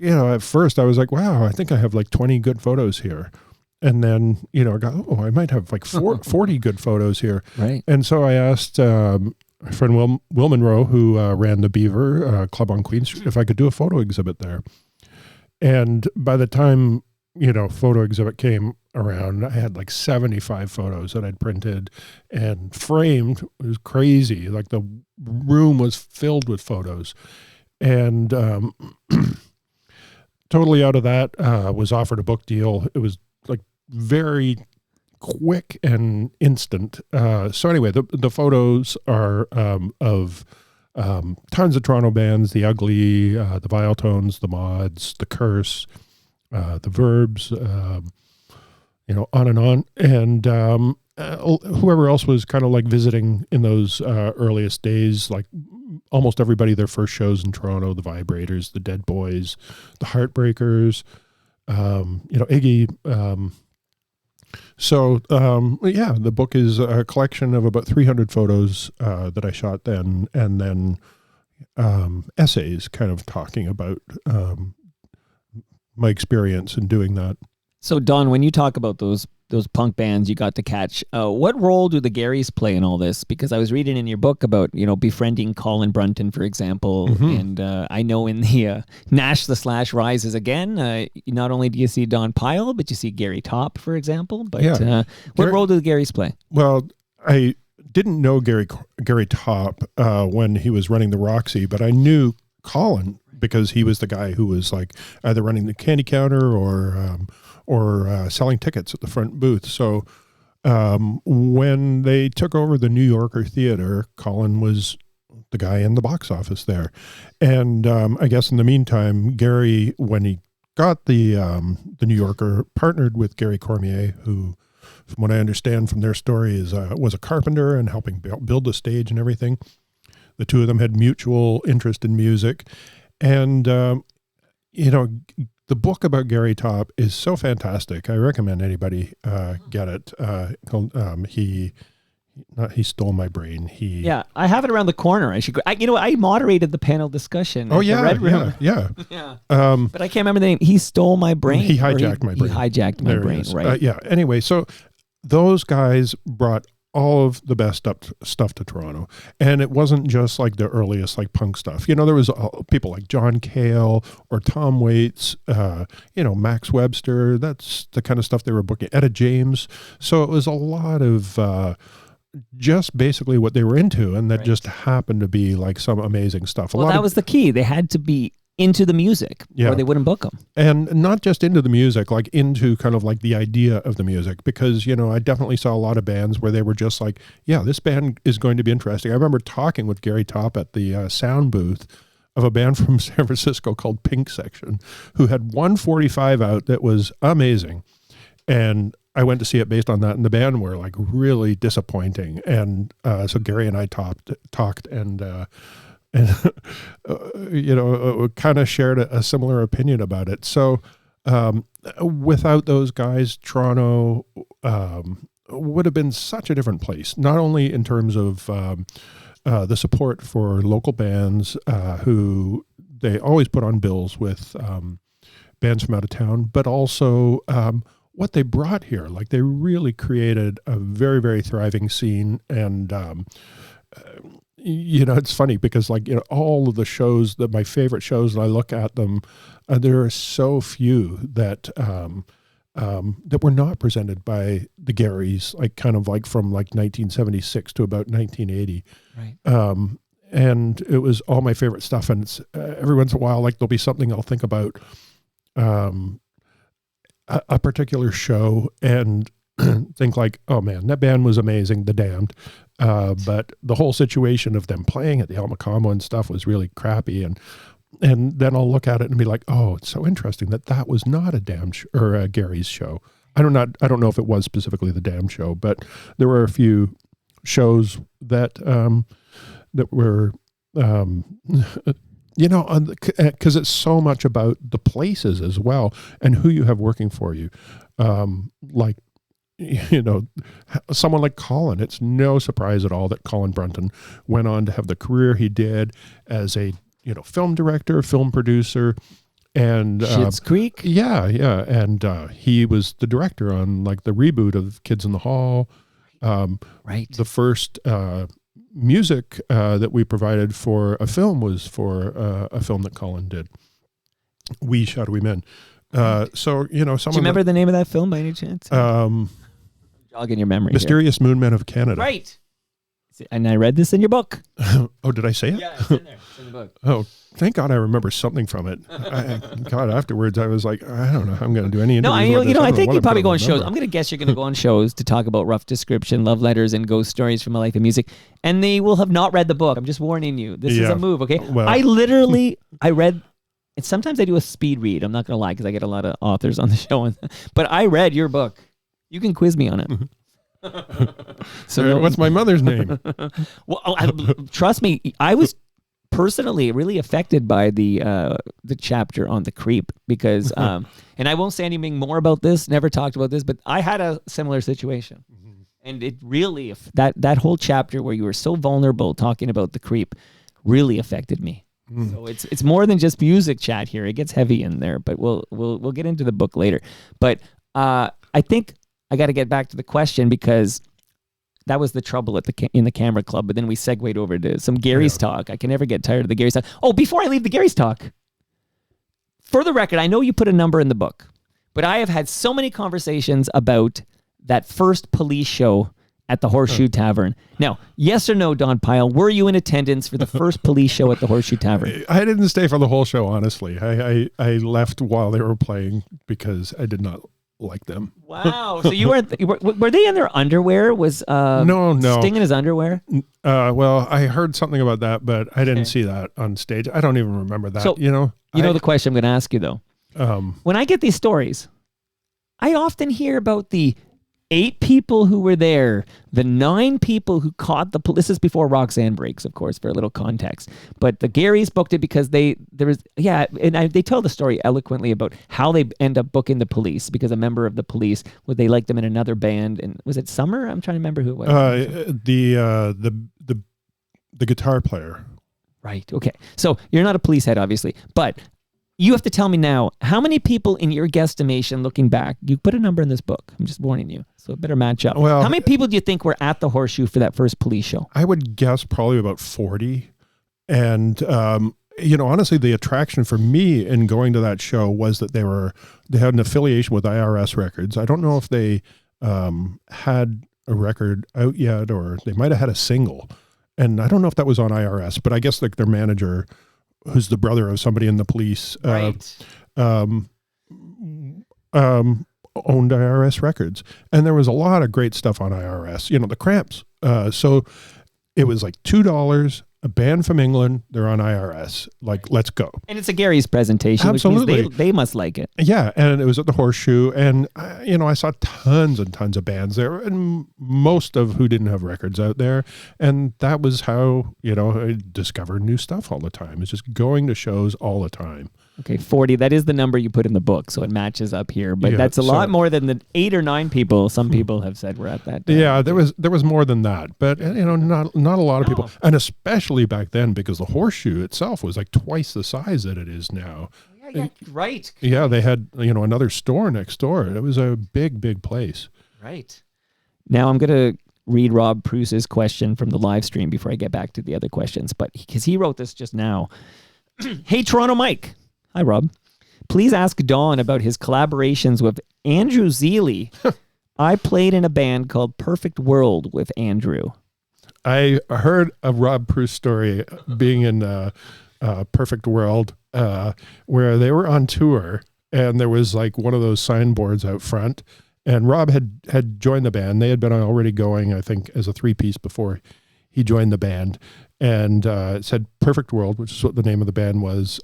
at first I was like, wow, I think I have 20 good photos here. And then, I got, I might have 40 good photos here. Right. And so I asked my friend Will Monroe, who ran the Beaver Club on Queen Street, if I could do a photo exhibit there. And by the time, photo exhibit came around, I had 75 photos that I'd printed and framed. It was crazy. The room was filled with photos. And totally out of that, was offered a book deal. It was very quick and instant. So anyway, the photos are of tons of Toronto bands, the Ugly, the Viletones, the Mods, the Curse, the Verbs, on and on. And whoever else was kind of visiting in those earliest days, almost everybody, their first shows in Toronto, the Vibrators, the Dead Boys, the Heartbreakers, Iggy. So the book is a collection of about 300 photos that I shot then, and then essays kind of talking about my experience in doing that. So Don, when you talk about those punk bands you got to catch, what role do the Garys play in all this? Because I was reading in your book about, befriending Colin Brunton, for example. Mm-hmm. And I know in the Nash the Slash Rises Again, not only do you see Don Pyle, but you see Gary Top, for example. But what role do the Garys play? Well, I didn't know Gary Top when he was running the Roxy, but I knew Colin because he was the guy who was like either running the candy counter or selling tickets at the front booth. So when they took over the New Yorker Theater, Colin was the guy in the box office there. And I guess in the meantime, Gary, when he got the New Yorker, partnered with Gary Cormier, who, from what I understand from their story, was a carpenter and helping build the stage and everything. The two of them had mutual interest in music. And, the book about Gary Top is so fantastic. I recommend anybody get it. Called, he stole my brain. Yeah, I have it around the corner. I should go. I moderated the panel discussion. Oh, at the Red Room. Yeah. But I can't remember the name. He stole my brain. He hijacked my brain. He hijacked my brain, right. Yeah. Anyway, so those guys brought all of the best stuff to Toronto. And it wasn't just like the earliest like punk stuff. There was people like John Cale or Tom Waits, Max Webster. That's the kind of stuff they were booking. Etta James. So it was a lot of just basically what they were into, and that just happened to be like some amazing stuff. That was the key. They had to be into the music, or they wouldn't book them. And not just into the music, like into kind of like the idea of the music, because, I definitely saw a lot of bands where they were just like, yeah, this band is going to be interesting. I remember talking with Gary Top at the sound booth of a band from San Francisco called Pink Section, who had 145 out that was amazing. And I went to see it based on that, and the band were like really disappointing. And so Gary and I talked and kind of shared a similar opinion about it. So without those guys, Toronto would have been such a different place, not only in terms of the support for local bands who they always put on bills with bands from out of town, but also what they brought here. Like, they really created a very, very thriving scene. And it's funny because all of the shows, my favorite shows, and I look at them, there are so few that that were not presented by the Garys, from 1976 to about 1980. Right. And it was all my favorite stuff. And it's, every once in a while, there'll be something I'll think about a particular show and think oh man, that band was amazing, The Damned. But the whole situation of them playing at the El Macamo and stuff was really crappy. And then I'll look at it and be like, oh, it's so interesting that was not a Damned or a Gary's show. I don't know if it was specifically the Damned show, but there were a few shows that were, because it's so much about the places as well and who you have working for you. Someone like Colin, it's no surprise at all that Colin Brunton went on to have the career he did as a, film director, film producer, and Schitt's Creek. Yeah. And he was the director on the reboot of Kids in the Hall. Right. The first music that we provided for a film was for a film that Colin did. We Shadowy Men. So, Do you remember the name of that film by any chance? Jog in your memory. Mysterious Moon Men of Canada. Right. And I read this in your book. Oh, did I say it? Yeah, it's in there. It's in the book. Oh, thank God I remember something from it. God, afterwards I was like, I don't know how I'm going to do any interviews. No, I think you probably go on shows. I'm going to guess you're going to go on shows to talk about Rough Description, Love Letters, and Ghost Stories from a Life of Music. And they will have not read the book. I'm just warning you. This is a move, okay? Well. I read... And sometimes I do a speed read. I'm not going to lie because I get a lot of authors on the show. But I read your book. You can quiz me on it. So what's my mother's name? Well, trust me, I was personally really affected by the chapter on the creep because, and I won't say anything more about this, never talked about this, but I had a similar situation. Mm-hmm. And it really, that whole chapter where you were so vulnerable talking about the creep really affected me. Mm. So it's more than just music chat here. It gets heavy in there, but we'll get into the book later. But I think I got to get back to the question because that was the trouble in the camera club. But then we segued over to some Gary's talk. I can never get tired of the Gary's talk. Oh, before I leave the Gary's talk, for the record, I know you put a number in the book, but I have had so many conversations about that first Police show at the Horseshoe Tavern. Now, yes or no, Don Pyle, were you in attendance for the first police show at the Horseshoe Tavern? I didn't stay for the whole show, honestly. I left while they were playing because I did not like them. Wow. So you weren't, were they in their underwear? Was No. Sting in his underwear? Well, I heard something about that, but I didn't see that on stage. I don't even remember that, So, you know? the question I'm going to ask you, though. When I get these stories, I often hear about the 8 people who were there, the 9 people who caught the police. This is before Roxanne breaks, of course, for a little context. But the Garys booked it because they tell the story eloquently about how they end up booking the police, because a member of the police, they liked them in another band. And was it Summer? I'm trying to remember who it was. The guitar player. Right. Okay. So you're not a police head, obviously, but you have to tell me now, how many people in your guesstimation, looking back, you put a number in this book. I'm just warning you, so it better match up. Well, how many people do you think were at the Horseshoe for that first police show? I would guess probably about 40. And, honestly, the attraction for me in going to that show was that they had an affiliation with IRS Records. I don't know if they had a record out yet, or they might have had a single. And I don't know if that was on IRS, but I guess like their manager, who's the brother of somebody in the police, owned IRS Records. And there was a lot of great stuff on IRS, the Cramps. So it was like $2, a band from England, they're on IRS. Like, let's go. And it's a Gary's presentation, Absolutely. which means they must like it. Yeah, and it was at the Horseshoe, and I saw tons and tons of bands there, and most of who didn't have records out there, and that was how I discovered new stuff all the time. It's just going to shows all the time. Okay, 40. That is the number you put in the book, so it matches up here. But that's a lot more than the 8 or 9 people some people have said were at that. Yeah, there was more than that, but not a lot of people, and especially back then, because the Horseshoe itself was like twice the size that it is now. Yeah, right. Yeah, they had another store next door. It was a big place. Right. Now I'm gonna read Rob Pruce's question from the live stream before I get back to the other questions, but because he wrote this just now. Hey, Toronto Mike. Hi, Rob. Please ask Don about his collaborations with Andrew Zeely. I played in a band called Perfect World with Andrew. I heard a Rob Pruce story being in Perfect World where they were on tour, and there was like one of those signboards out front, and Rob had joined the band. They had been already going, I think, as a 3-piece before he joined the band, and it said Perfect World, which is what the name of the band was,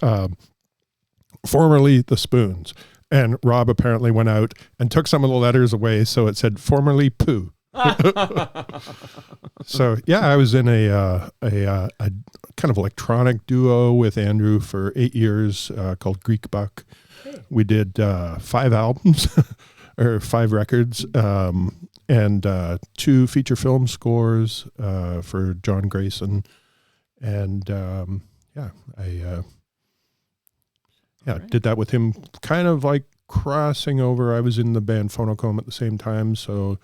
formerly the Spoons. And Rob apparently went out and took some of the letters away, so it said formerly Pooh. So yeah, I was in a kind of electronic duo with Andrew for 8 years called Greek Buck. We did 5 albums or 5 records, and 2 feature film scores for John Grayson, and did that with him, kind of like crossing over. I was in the band Phonochrome at the same time, so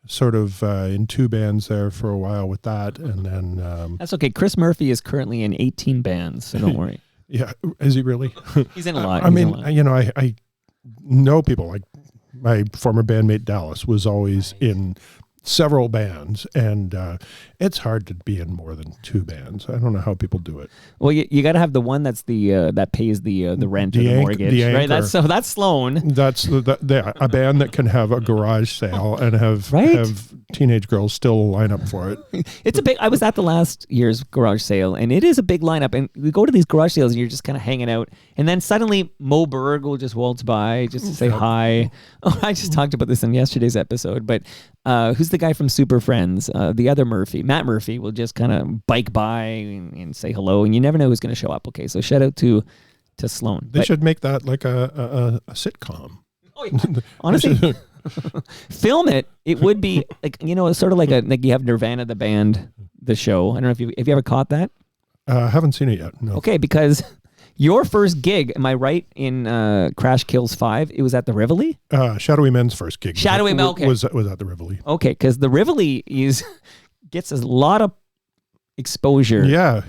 sort of in 2 bands there for a while with that, and then that's okay. Chris Murphy is currently in 18 bands, so don't worry. Yeah, is he really? He's in a lot. I know people, like my former bandmate Dallas was always in several bands, and it's hard to be in more than 2 bands. I don't know how people do it. Well, you got to have the one that's the that pays the rent or the mortgage, right? That's Sloan. That's a band that can have a garage sale and have teenage girls still line up for it. It's a big. I was at the last year's garage sale, and it is a big lineup. And we go to these garage sales, and you're just kind of hanging out, and then suddenly Mo Berg will just waltz by just to say hi. Oh, I just talked about this in yesterday's episode, but who's the guy from Super Friends? The other Murphy, Matt Murphy, will just kind of bike by and say hello, and you never know who's going to show up. Okay, so shout out to Sloan. They should make that like a sitcom. Oh, yeah. Honestly, film it. It would be like sort of like you have Nirvana the band, the show. I don't know if you ever caught that. Haven't seen it yet. No. Okay, because your first gig, am I right, in Crash Kills 5, it was at the Rivoli? Shadowy Men's first gig. Okay. was at the Rivoli. Okay, because the Rivoli gets a lot of exposure. Yeah.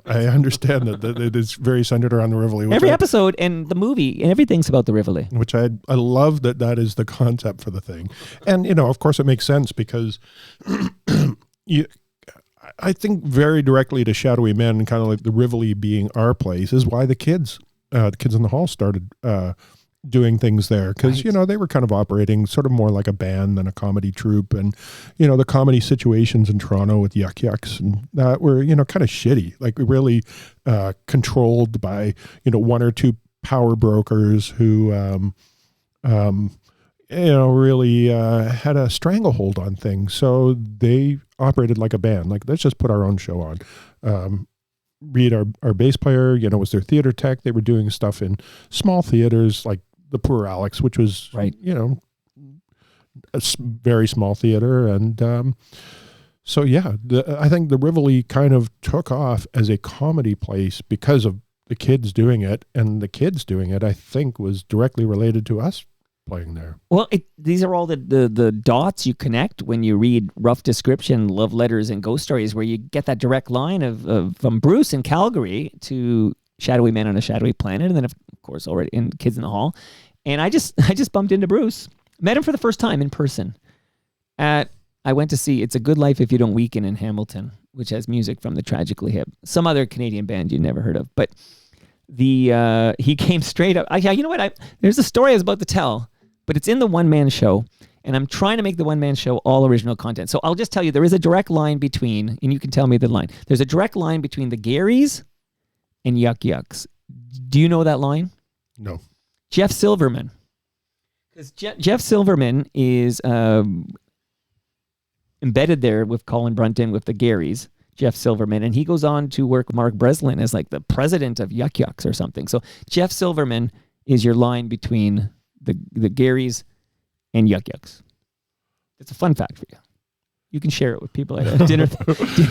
I understand that it is very centered around the Rivoli. Every episode and the movie and everything's about the Rivoli. Which I love that is the concept for the thing. And, of course it makes sense because I think very directly to Shadowy Men, kind of like the Rivoli being our place, is why the kids in the hall started doing things there. Because, they were kind of operating sort of more like a band than a comedy troupe. And, the comedy situations in Toronto with Yuck Yucks and that were, kind of shitty. Like really controlled by, one or two power brokers who, really had a stranglehold on things. So they operated like a band. Like, let's just put our own show on. Reed, our bass player, was their theater tech. They were doing stuff in small theaters like the Poor Alex, which was, right, very small theater. And so, I think the Rivoli kind of took off as a comedy place because of the kids doing it. And the kids doing it, I think, was directly related to us playing there. Well, these are all the dots you connect when you read Rough Description, Love Letters, and Ghost Stories, where you get that direct line of from Bruce in Calgary to Shadowy Man on a Shadowy Planet, and then of course already in Kids in the Hall. And I just bumped into Bruce, met him for the first time in person. I went to see It's a Good Life If You Don't Weaken in Hamilton, which has music from the Tragically Hip, some other Canadian band you never heard of, but he came straight up. You know what? There's a story I was about to tell, but it's in the one-man show, and I'm trying to make the one-man show all original content. So I'll just tell you, there is a direct line between, and you can tell me the line. There's a direct line between the Garys and Yuck Yucks. Do you know that line? No. Jeff Silverman. Because Jeff Silverman is embedded there with Colin Brunton, with the Garys, Jeff Silverman, and he goes on to work with Mark Breslin as like the president of Yuck Yucks or something. So Jeff Silverman is your line between the Garys and Yuck Yucks. It's a fun fact for you. You can share it with people at a dinner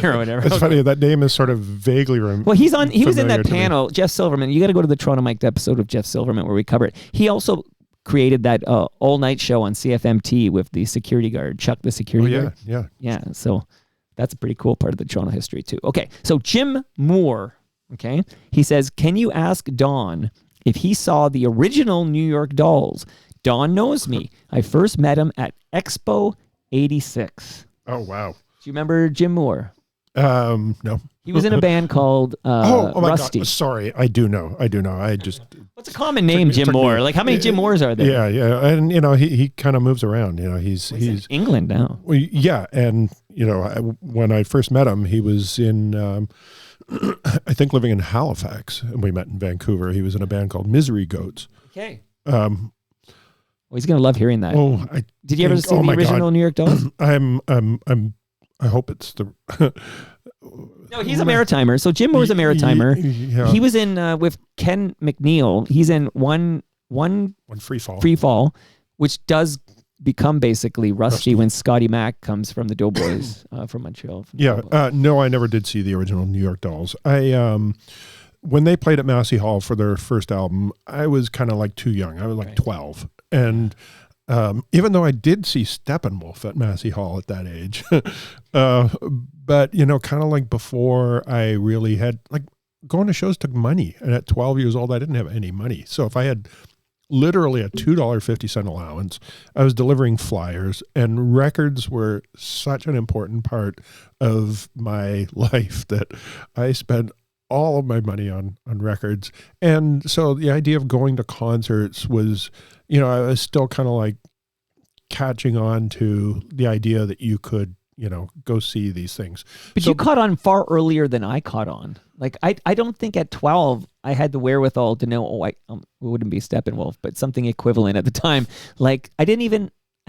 or whatever. It's funny, that name is sort of vaguely Well, he was in that panel, Jeff Silverman. You got to go to the Toronto Mic'd episode of Jeff Silverman where we cover it. He also created that all-night show on CFMT with the security guard, Chuck the security guard. Yeah. So that's a pretty cool part of the Toronto history too. Okay, so Jim Moore, he says, can you ask Don if he saw the original New York Dolls? Don knows me. I first met him at Expo 86. Oh, wow. Do you remember Jim Moore? No. He was in a band called oh my Rusty. God. Sorry, I do know. I just... What's a common name, Jim Moore? Like, how many Jim Moores are there? Yeah. And, he kind of moves around. He's in England now. Well, yeah. And, when I first met him, he was in... I think living in Halifax, and we met in Vancouver. He was in a band called Misery Goats. Okay. Well, he's gonna love hearing that. Did you ever see the original New York Dolls? I hope it's the. No, he's a Maritimer. So Jim Moore's a Maritimer. Yeah. He was in with Ken McNeil. He's in one Free Fall, which does become basically Rusty when Scotty Mac comes from the Doughboys from Montreal. No, I never did see the original New York Dolls. When they played at Massey Hall for their first album, I was kind of like too young. I was like 12. And even though I did see Steppenwolf at Massey Hall at that age, but, kind of like before I really had, like, going to shows took money. And at 12 years old, I didn't have any money. So if I had literally a $2.50 allowance, I was delivering flyers, and records were such an important part of my life that I spent all of my money on records. And so the idea of going to concerts was, I was still kind of like catching on to the idea that you could, go see these things. But you caught on far earlier than I caught on. Like, I don't think at 12 I had the wherewithal to know, it wouldn't be Steppenwolf, but something equivalent at the time. Like, I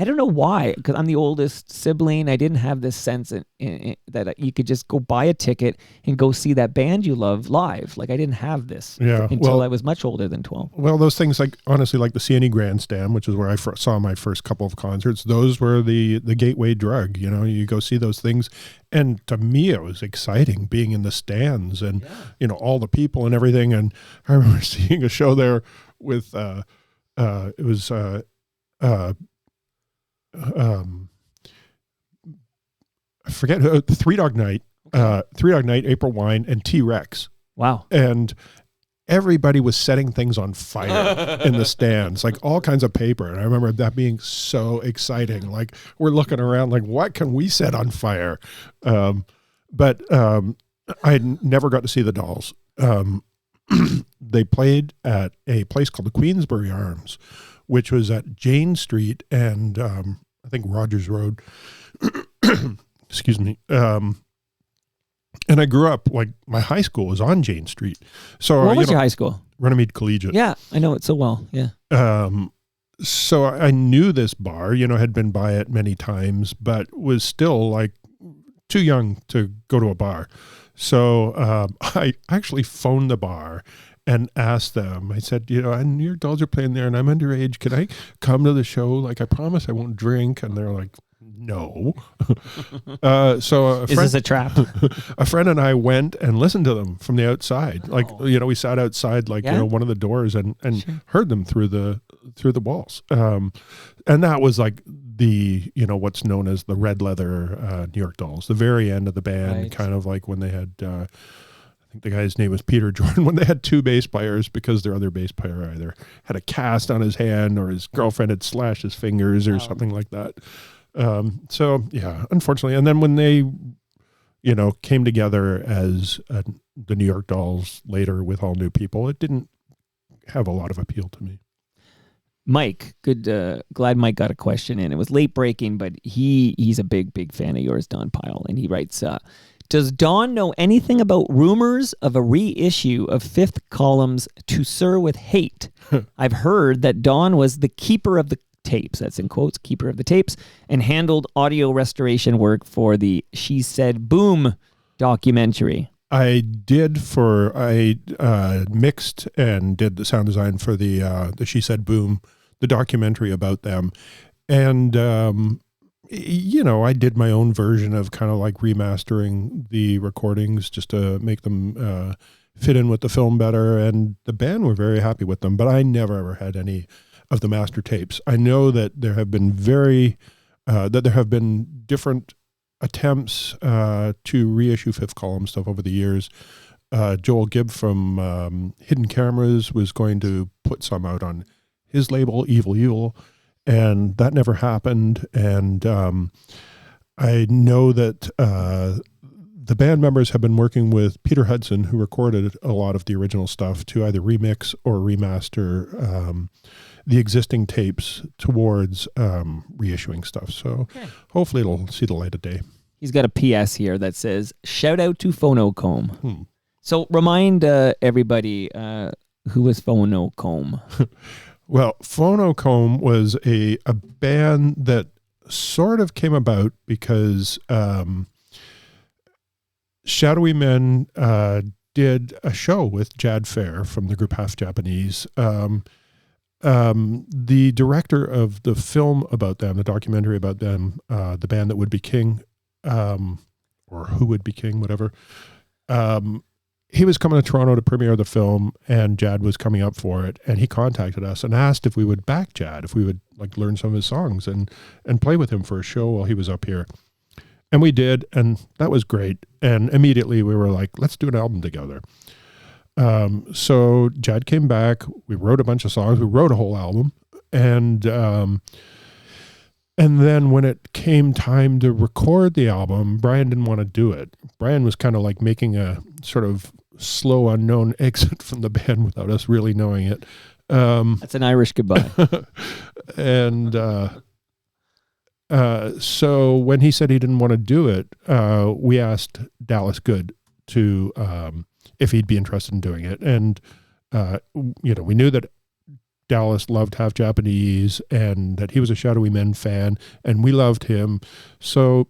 don't know why, because I'm the oldest sibling. I didn't have this sense that you could just go buy a ticket and go see that band you love live. Like, I didn't have this until I was much older than 12. Well, those things, like, honestly, like the CNE Grandstand, which is where I saw my first couple of concerts, those were the gateway drug. You go see those things. And to me, it was exciting being in the stands and, all the people and everything. And I remember seeing a show there with, it was, I forget, Three Dog Night Three Dog Night, April Wine, and T-Rex. Wow. And everybody was setting things on fire in the stands, like all kinds of paper. And I remember that being so exciting. Like we're looking around like, what can we set on fire? But I never got to see the Dolls. They played at a place called the Queensbury Arms, which was at Jane Street and I think Rogers Road. Excuse me. And I grew up, like, my high school was on Jane Street. So, What was your high school? Runnymede Collegiate. Yeah, I know it so well. Yeah. So I knew this bar, had been by it many times, but was still, like, too young to go to a bar. So I actually phoned the bar and asked them, I said, and your Dolls are playing there and I'm underage. Can I come to the show? Like, I promise I won't drink. And they're like, no. So Is this a trap? a friend and I went and listened to them from the outside. Like, we sat outside, like, one of the doors and Sure. heard them through the walls. And that was like the, what's known as the red leather New York Dolls, the very end of the band, Right. kind of like when they had, I think the guy's name was Peter Jordan, when they had two bass players because their other bass player either had a cast on his hand or his girlfriend had slashed his fingers or something like that. So yeah, unfortunately. And then when they, came together as the New York Dolls later with all new people, it didn't have a lot of appeal to me. Mike, good. Glad Mike got a question in. It was late breaking, but he's a big fan of yours, Don Pyle, and he writes, does Don know anything about rumors of a reissue of Fifth Column's To Sir with Hate? I've heard that Don was the keeper of the tapes, that's in quotes, keeper of the tapes, and handled audio restoration work for the She Said Boom documentary. I mixed and did the sound design for the She Said Boom, the documentary about them. And, I did my own version of kind of like remastering the recordings just to make them fit in with the film better. And the band were very happy with them, but I never ever had any of the master tapes. I know that there have been different attempts to reissue Fifth Column stuff over the years. Joel Gibb from Hidden Cameras was going to put some out on his label, Evil, and that never happened. And I know that the band members have been working with Peter Hudson, who recorded a lot of the original stuff, to either remix or remaster the existing tapes towards reissuing stuff. So hopefully it'll see the light of day. He's got a PS here that says, shout out to Phonocomb. So remind everybody who was Phonocomb. Well, Phonocomb was a band that sort of came about because Shadowy Men did a show with Jad Fair from the group Half Japanese. The director of the film about them, the documentary about them, the band that would be king, or who would be king, whatever. He was coming to Toronto to premiere the film, and Jad was coming up for it, and he contacted us and asked if we would back Jad, if we would like learn some of his songs and play with him for a show while he was up here. And we did, and that was great. And immediately we were like, let's do an album together. So Jad came back, we wrote a bunch of songs, we wrote a whole album, and then when it came time to record the album, Brian didn't want to do it. Brian was kind of like making a sort of slow, unknown exit from the band without us really knowing it. That's an Irish goodbye. And so when he said he didn't want to do it, we asked Dallas Good to if he'd be interested in doing it. And, we knew that Dallas loved Half Japanese and that he was a Shadowy Men fan, and we loved him. So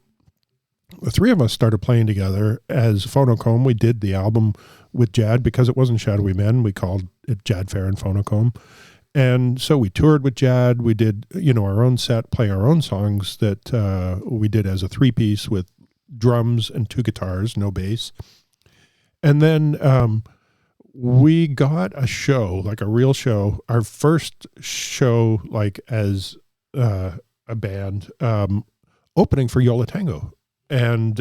the three of us started playing together as Phonocomb. We did the album with Jad because it wasn't Shadowy Men. We called it Jad Fair and Phonocomb. And so we toured with Jad. We did, our own set, play our own songs that we did as a three-piece with drums and two guitars, no bass. And then we got a show, like a real show, our first show, like as a band, opening for Yola Tango. And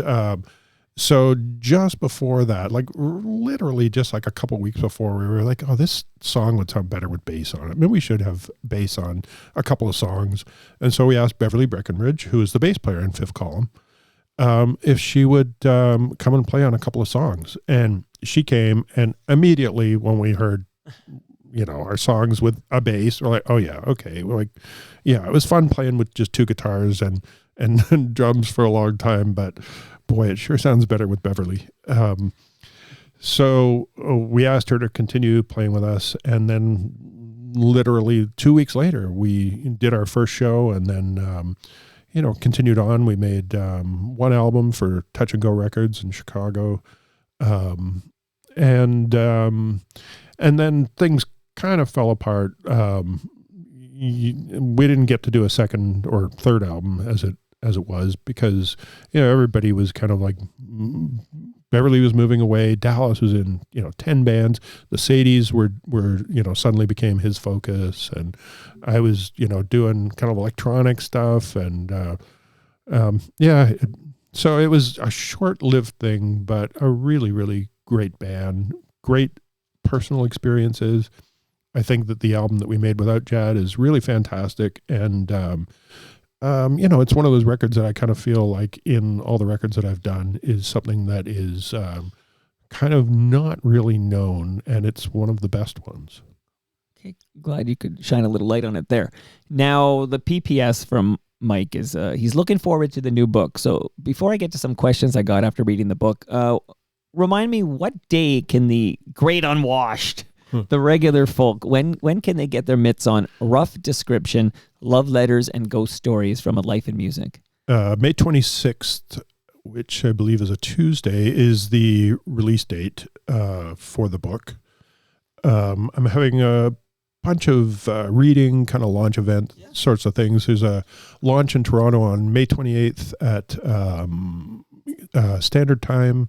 So just before that, like literally just like a couple weeks before, we were like, oh, this song would sound better with bass on it. Maybe we should have bass on a couple of songs. And so we asked Beverly Breckenridge, who is the bass player in Fifth Column, if she would come and play on a couple of songs. And she came, and immediately when we heard, our songs with a bass, we're like, oh yeah, okay. We're like, yeah, it was fun playing with just two guitars and drums for a long time, but boy, it sure sounds better with Beverly. So we asked her to continue playing with us, and then literally 2 weeks later, we did our first show, and then continued on. We made one album for Touch and Go Records in Chicago, and then things kind of fell apart. We didn't get to do a second or third album as it was, because everybody was kind of like, Beverly was moving away, Dallas was in 10 bands, the Sadies were suddenly became his focus, and I was doing kind of electronic stuff, and so it was a short-lived thing, but a really, really great band, great personal experiences. I think that the album that we made without Jad is really fantastic, and it's one of those records that I kind of feel like in all the records that I've done is something that is kind of not really known, and it's one of the best ones. Okay, glad you could shine a little light on it there. Now, the PPS from Mike is he's looking forward to the new book. So before I get to some questions I got after reading the book, remind me, what day can the great unwashed, the regular folk, when can they get their mitts on Rough Description, Love Letters, and Ghost Stories from a Life in Music? May 26th, which I believe is a Tuesday, is the release date for the book. I'm having a bunch of reading, kind of launch event sorts of things. There's a launch in Toronto on May 28th at Standard Time,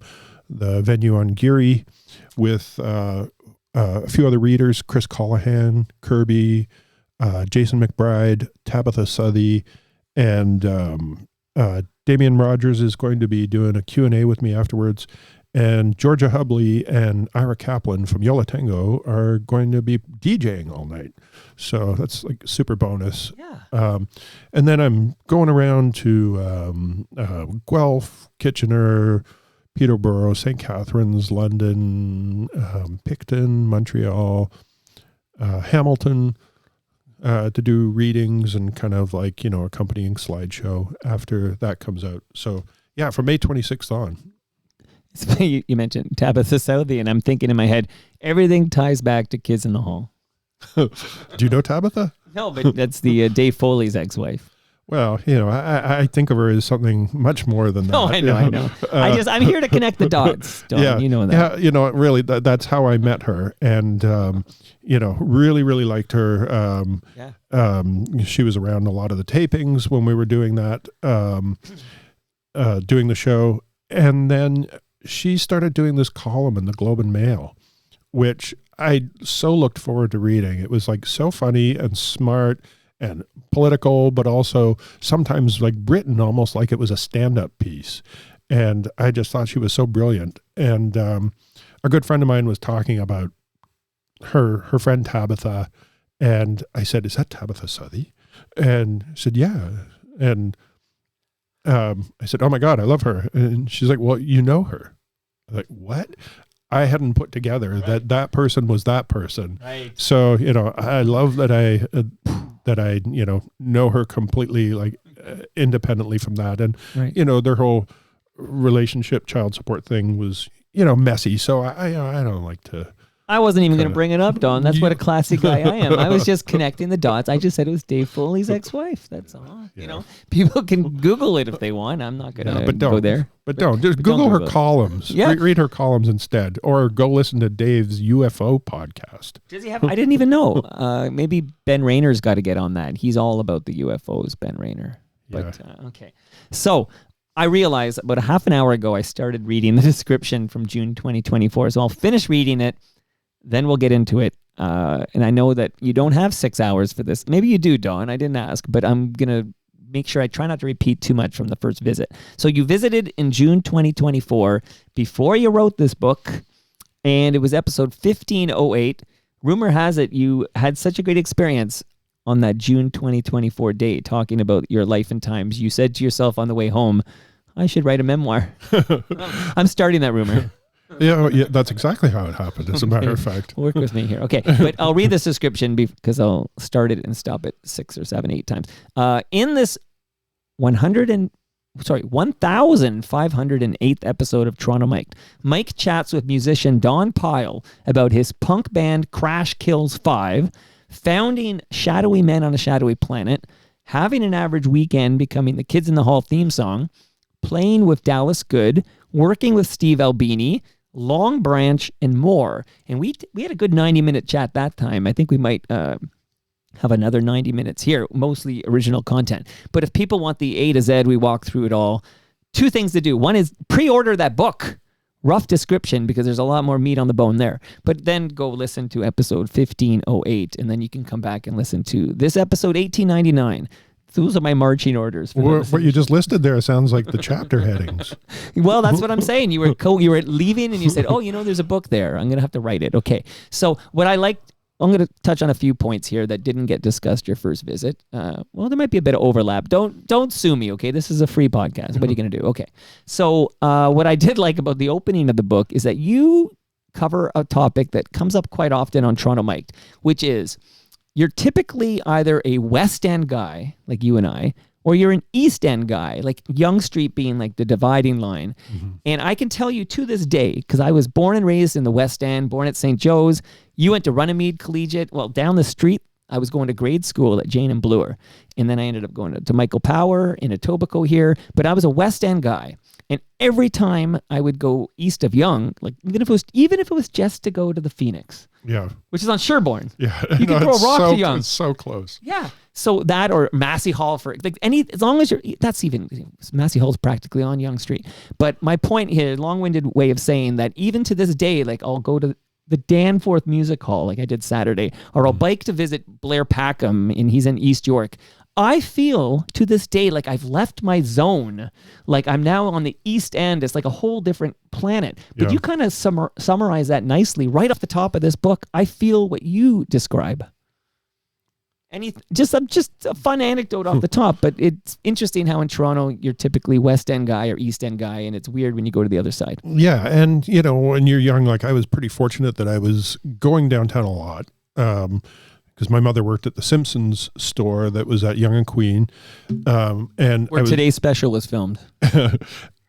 the venue on Geary, with a few other readers, Chris Callahan, Kirby, Jason McBride, Tabitha Southey, and Damian Rogers is going to be doing a Q&A with me afterwards. And Georgia Hubley and Ira Kaplan from Yola Tango are going to be DJing all night. So that's like super bonus. Yeah. And then I'm going around to Guelph, Kitchener, Peterborough, St. Catharines, London, Picton, Montreal, Hamilton, to do readings and kind of like, accompanying slideshow after that comes out. So yeah, from May 26th on. You mentioned Tabitha Southey, and I'm thinking in my head, everything ties back to Kids in the Hall. Do you know Tabitha? No, but that's the Dave Foley's ex-wife. Well, I think of her as something much more than that. Oh, I know. I'm here to connect the dots, Don. Yeah, you know that. Yeah, really, that's how I met her, and really, really liked her. She was around a lot of the tapings when we were doing that, doing the show, and then she started doing this column in the Globe and Mail, which I so looked forward to reading. It was like so funny and smart and political, but also sometimes like written almost like it was a stand-up piece. And I just thought she was so brilliant. And a good friend of mine was talking about her friend Tabitha, and I said, "Is that Tabitha Southey?" And she said, "Yeah." And I said, "Oh my God, I love her." And she's like, "Well, you know her." I'm like, what? I hadn't put together that person was that person. Right. So, I love that I know her completely, like independently from that. And, right. Their whole relationship child support thing was, messy. So I don't like to. I wasn't even going to bring it up, Don. That's what a classy guy I am. I was just connecting the dots. I just said it was Dave Foley's ex-wife. That's all. Yeah. People can Google it if they want. I'm not going to go there. But don't. Just Google her columns. Yeah. Read her columns instead. Or go listen to Dave's UFO podcast. Does he have? I didn't even know. Maybe Ben Rayner's got to get on that. He's all about the UFOs, Ben Rayner. But, okay. So I realized about a half an hour ago, I started reading the description from June 2024. So I'll finish reading it. Then we'll get into it. And I know that you don't have 6 hours for this. Maybe you do, Dawn. I didn't ask, but I'm going to make sure I try not to repeat too much from the first visit. So you visited in June 2024 before you wrote this book, and it was episode 1508. Rumor has it you had such a great experience on that June 2024 date, talking about your life and times. You said to yourself on the way home, I should write a memoir. I'm starting that rumor. Yeah, that's exactly how it happened, as a matter of fact. Work with me here. Okay, but I'll read this description because I'll start it and stop it 6 or 7, 8 times. In this 1,508th episode of Toronto Mike, Mike chats with musician Don Pyle about his punk band Crash Kills 5, founding Shadowy Men on a Shadowy Planet, having an average weekend becoming the Kids in the Hall theme song, playing with Dallas Good, working with Steve Albini, Long Branch, and more. And we had a good 90-minute chat that time. I think we might have another 90 minutes here, mostly original content. But if people want the A to Z, we walk through it all. 2 things to do. One is pre-order that book. Rough description, because there's a lot more meat on the bone there. But then go listen to episode 1508, and then you can come back and listen to this episode 1899. Those are my marching orders. For what you just listed there sounds like the chapter headings. Well, that's what I'm saying. You were leaving, and you said, "Oh, there's a book there. I'm gonna have to write it." Okay. So what I liked, I'm gonna touch on a few points here that didn't get discussed your first visit. Well, there might be a bit of overlap. Don't sue me, okay? This is a free podcast. What are you gonna do? Okay. So what I did like about the opening of the book is that you cover a topic that comes up quite often on Toronto Mike, which is you're typically either a West End guy, like you and I, or you're an East End guy, like Yonge Street being like the dividing line. Mm-hmm. And I can tell you to this day, because I was born and raised in the West End, born at St. Joe's. You went to Runnymede Collegiate. Well, down the street, I was going to grade school at Jane and Bloor. And then I ended up going to Michael Power in Etobicoke here. But I was a West End guy. And every time I would go east of Yonge, like even if it was just to go to the Phoenix, yeah, which is on Sherbourne, yeah, you can throw a rock to Yonge. It's so close. Yeah, so that or Massey Hall for like as long as Massey Hall's practically on Yonge Street. But my point here, long-winded way of saying that even to this day, like I'll go to the Danforth Music Hall, like I did Saturday, or I'll bike to visit Blair Packham, and he's in East York. I feel to this day like I've left my zone, like I'm now on the East End. It's like a whole different planet. But you kind of summarize that nicely right off the top of this book. I feel what you describe. Just a fun anecdote off the top, but it's interesting how in Toronto you're typically West End guy or East End guy, and it's weird when you go to the other side. Yeah, and when you're young, like I was pretty fortunate that I was going downtown a lot. Because my mother worked at the Simpsons store that was at Yonge and Queen. And where today's special was filmed.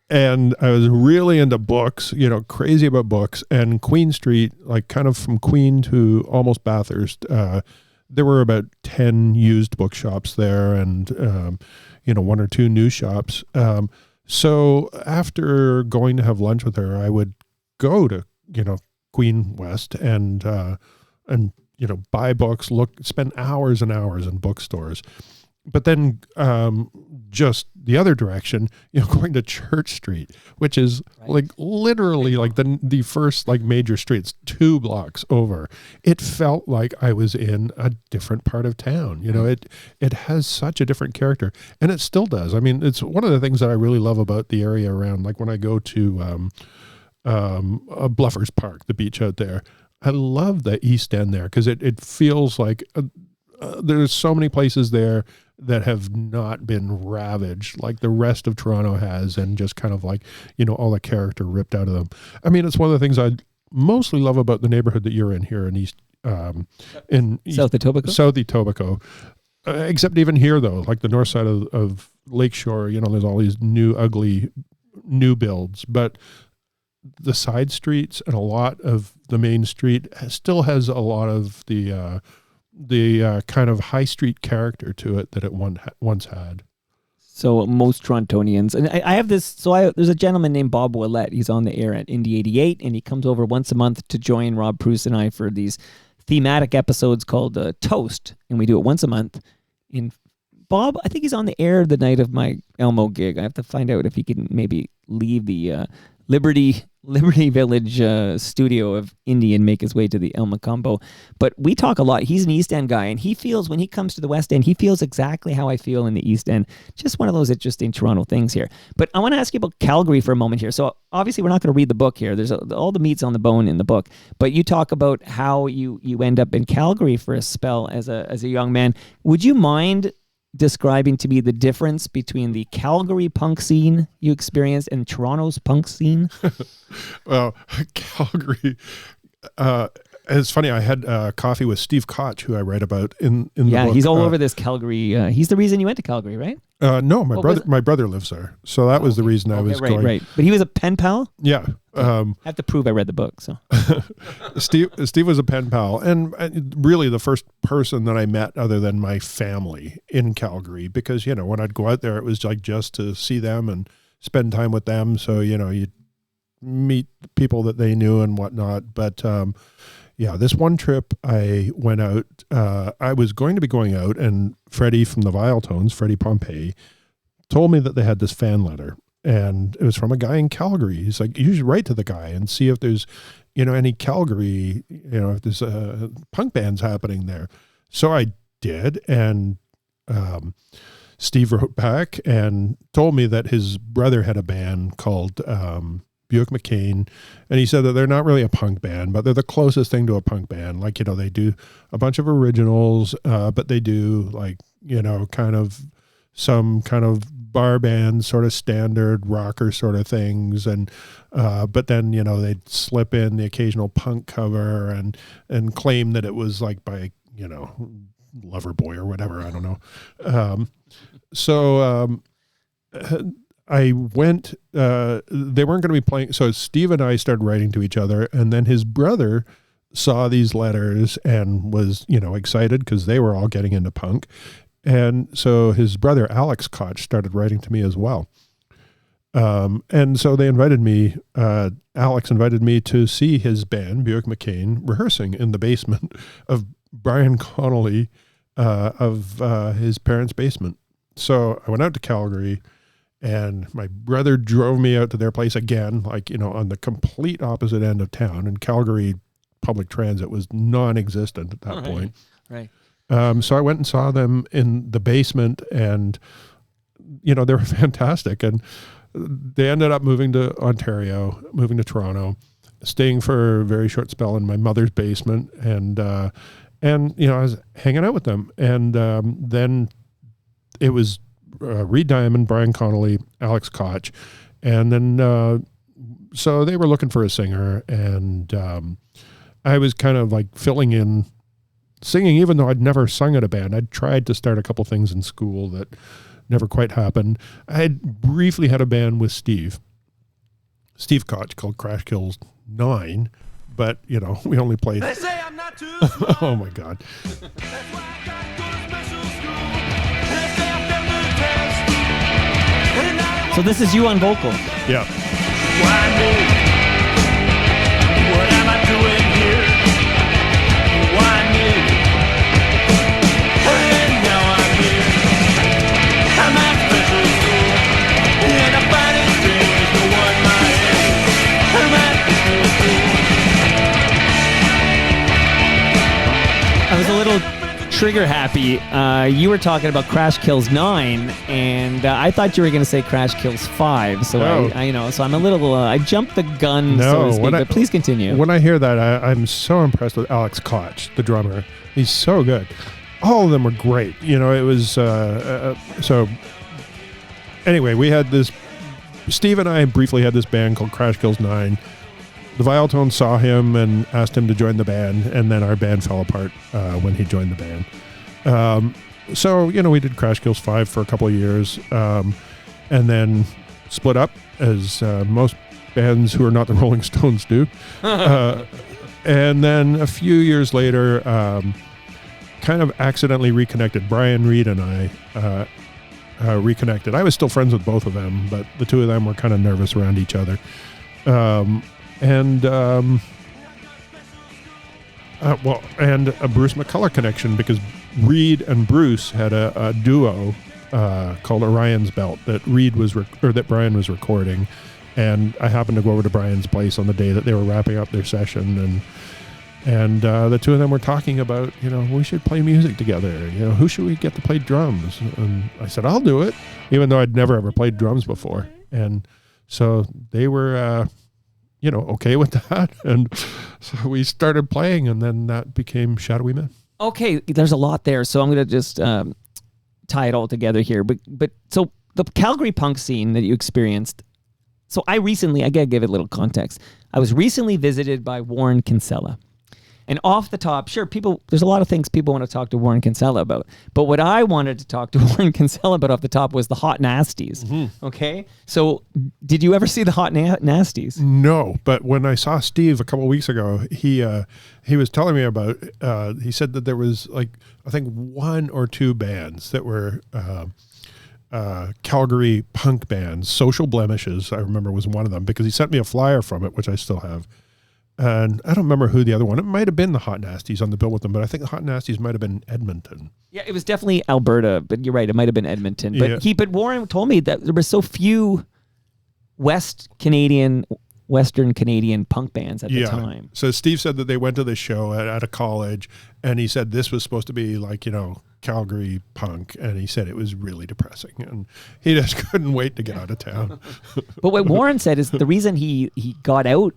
And I was really into books, crazy about books. And Queen Street, like kind of from Queen to almost Bathurst, there were about 10 used bookshops there and, 1 or 2 new shops. So after going to have lunch with her, I would go to, Queen West and buy books, spend hours and hours in bookstores. But then just the other direction, going to Church Street, which is like literally like the first like major streets, 2 blocks over. It felt like I was in a different part of town. It has such a different character, and it still does. I mean, it's one of the things that I really love about the area around, like when I go to Bluffers Park, the beach out there. I love the East End there because it feels like there's so many places there that have not been ravaged like the rest of Toronto has, and just kind of like, all the character ripped out of them. I mean, it's one of the things I mostly love about the neighborhood that you're in here in South Etobicoke? South Etobicoke. Except even here though, like the north side of Lakeshore, there's all these ugly new builds, but the side streets and a lot of the main street still has a lot of the kind of high street character to it that it once had. So most Torontonians, and I have this, there's a gentleman named Bob Willett. He's on the air at Indy 88, and he comes over once a month to join Rob Pruce and I for these thematic episodes called Toast, and we do it once a month. And Bob, I think he's on the air the night of my Elmo gig. I have to find out if he can maybe leave the Liberty Village studio of Indy and make his way to the El Macombo. But we talk a lot. He's an East End guy, and he feels when he comes to the West End, he feels exactly how I feel in the East End. Just one of those interesting Toronto things here. But I want to ask you about Calgary for a moment here. So obviously we're not going to read the book here. There's all the meat's on the bone in the book. But you talk about how you end up in Calgary for a spell as a young man. Would you mind describing to me the difference between the Calgary punk scene you experienced and Toronto's punk scene? Well, Calgary, it's funny. I had coffee with Steve Koch, who I write about in the book. Yeah, he's all over this Calgary. He's the reason you went to Calgary, right? No, my brother lives there, so that was the reason I was going. Right. But he was a pen pal. Yeah, I have to prove I read the book. So Steve was a pen pal, and really the first person that I met other than my family in Calgary, because when I'd go out there, it was like just to see them and spend time with them. So you'd meet people that they knew and whatnot. But yeah, this one trip I went out, I was going to be going out, and Freddie from the Vile Tones, Freddie Pompey, told me that they had this fan letter, and it was from a guy in Calgary. He's like, you should write to the guy and see if there's, any Calgary, if there's punk bands happening there. So I did, and Steve wrote back and told me that his brother had a band called Buick McCain, and he said that they're not really a punk band, but they're the closest thing to a punk band. Like, they do a bunch of originals, but they do kind of some kind of bar band, sort of standard rocker sort of things. And, but then, they'd slip in the occasional punk cover and claim that it was like by, Loverboy or whatever. I don't know. So I went, they weren't going to be playing. So Steve and I started writing to each other, and then his brother saw these letters and was, excited because they were all getting into punk. And so his brother, Alex Koch, started writing to me as well. And so they invited me, Alex invited me to see his band, Buick McCain, rehearsing in the basement of Brian Connolly, of his parents' basement. So I went out to Calgary, and my brother drove me out to their place again, on the complete opposite end of town. And Calgary public transit was non-existent at that point. Right. So I went and saw them in the basement, and, they were fantastic. And they ended up moving to Ontario, moving to Toronto, staying for a very short spell in my mother's basement. And I was hanging out with them. And then it was Reed Diamond, Brian Connolly, Alex Koch. And then, so they were looking for a singer, and I was kind of like filling in, singing, even though I'd never sung in a band. I'd tried to start a couple things in school that never quite happened. I had briefly had a band with Steve Koch, called Crash Kills 9, but, we only played. They say I'm not too smart. Oh my God. That's why I gotta go to special school. They say I failed the test. And I So this is you on vocals. Yeah. Why me? What am I doing here? Why me? And now I'm here. I'm at special school, and I find it strange no one my age. I'm at special school. I was a little trigger happy. You were talking about Crash Kills 9, and I thought you were going to say Crash Kills 5. So No. so I'm a little. I jumped the gun, so to speak. But please continue. When I hear that, I'm so impressed with Alex Koch, the drummer. He's so good. All of them were great. It was so. Anyway, we had this. Steve and I briefly had this band called Crash Kills 9. The Vile Tones saw him and asked him to join the band, and then our band fell apart when he joined the band. So, we did Crash Kills 5 for a couple of years, and then split up, as most bands who are not the Rolling Stones do. And then a few years later, kind of accidentally reconnected. Brian Reed and I reconnected. I was still friends with both of them, but the two of them were kind of nervous around each other. And a Bruce McCullough connection, because Reed and Bruce had a duo called Orion's Belt that that Brian was recording, And I happened to go over to Brian's place on the day that they were wrapping up their session, and the two of them were talking about, we should play music together. Who should we get to play drums? And I said, I'll do it, even though I'd never ever played drums before. And so they were, okay with that. And so we started playing, and then that became Shadowy Men. Okay, there's a lot there, so I'm going to just tie it all together here. But so the Calgary punk scene that you experienced, so I got to give it a little context. I was recently visited by Warren Kinsella. And off the top, sure, there's a lot of things people want to talk to Warren Kinsella about. But what I wanted to talk to Warren Kinsella about off the top was the Hot Nasties. Mm-hmm. Okay? So did you ever see the Hot Nasties? No, but when I saw Steve a couple of weeks ago, he was telling me about, he said that there was I think 1 or 2 bands that were Calgary punk bands. Social Blemishes, I remember, was one of them, because he sent me a flyer from it, which I still have. And I don't remember who the other one. It might have been the Hot Nasties on the bill with them, but I think the Hot Nasties might have been Edmonton. Yeah, it was definitely Alberta, but you're right, it might have been Edmonton. But but Warren told me that there were so few Western Canadian punk bands at the time. So Steve said that they went to this show at a college, and he said this was supposed to be Calgary punk, and he said it was really depressing, and he just couldn't wait to get out of town. But what Warren said is the reason he got out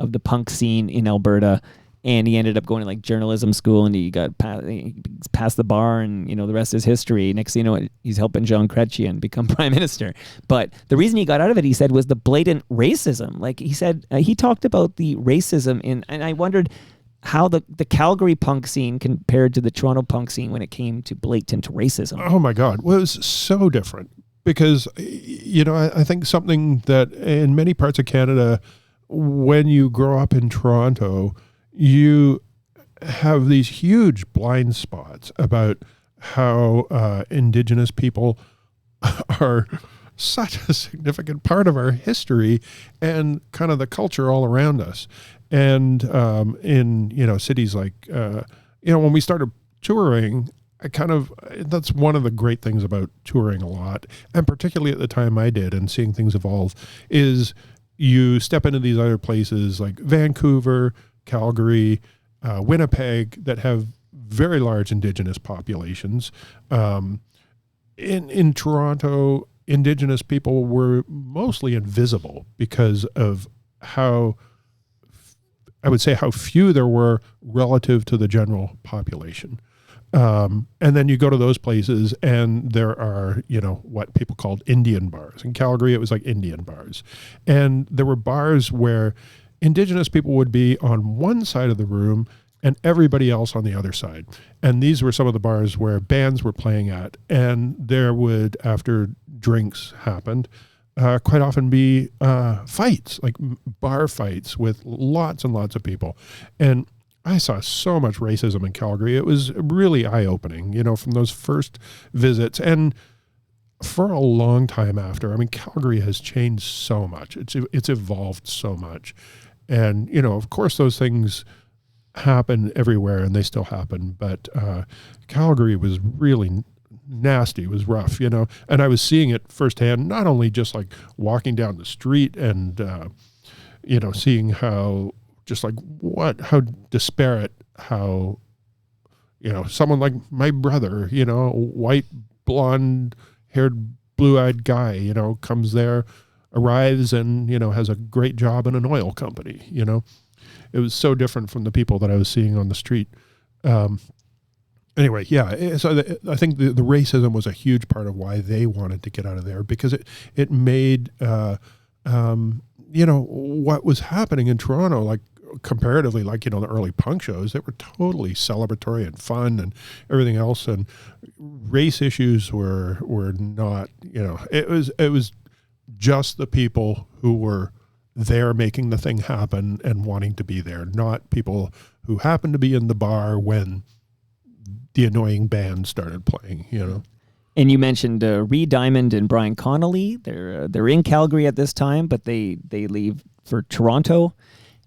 of the punk scene in Alberta, and he ended up going to journalism school, and he passed the bar, and the rest is history. Next thing you know, he's helping John Chrétien become prime minister. But the reason he got out of it, he said, was the blatant racism. He said, he talked about the racism and I wondered how the Calgary punk scene compared to the Toronto punk scene when it came to blatant racism. Oh my God, well, it was so different, because I think something that in many parts of Canada, when you grow up in Toronto, you have these huge blind spots about how Indigenous people are such a significant part of our history and kind of the culture all around us. And in cities like when we started touring, that's one of the great things about touring a lot, and particularly at the time I did, and seeing things evolve, is you step into these other places like Vancouver, Calgary, Winnipeg, that have very large Indigenous populations. In Toronto, Indigenous people were mostly invisible because of how few there were relative to the general population. And then you go to those places, and there are, what people called Indian bars. In Calgary, it was like Indian bars. And there were bars where Indigenous people would be on one side of the room and everybody else on the other side. And these were some of the bars where bands were playing at. And there would, after drinks happened, quite often be fights, like bar fights with lots and lots of people. And I saw so much racism in Calgary. It was really eye-opening, from those first visits. And for a long time after, Calgary has changed so much. It's evolved so much. And, of course, those things happen everywhere, and they still happen. But Calgary was really nasty. It was rough, and I was seeing it firsthand, not only just walking down the street and, seeing how how disparate, how, someone like my brother, white, blonde-haired, blue-eyed guy, comes there, arrives and, has a great job in an oil company, It was so different from the people that I was seeing on the street. Anyway, yeah, so I think the racism was a huge part of why they wanted to get out of there, because it made, what was happening in Toronto, comparatively, the early punk shows, that were totally celebratory and fun and everything else, and race issues were not, it was just the people who were there making the thing happen and wanting to be there, not people who happened to be in the bar when the annoying band started playing, And you mentioned Reed Diamond and Brian Connolly. They're in Calgary at this time, but they leave for Toronto.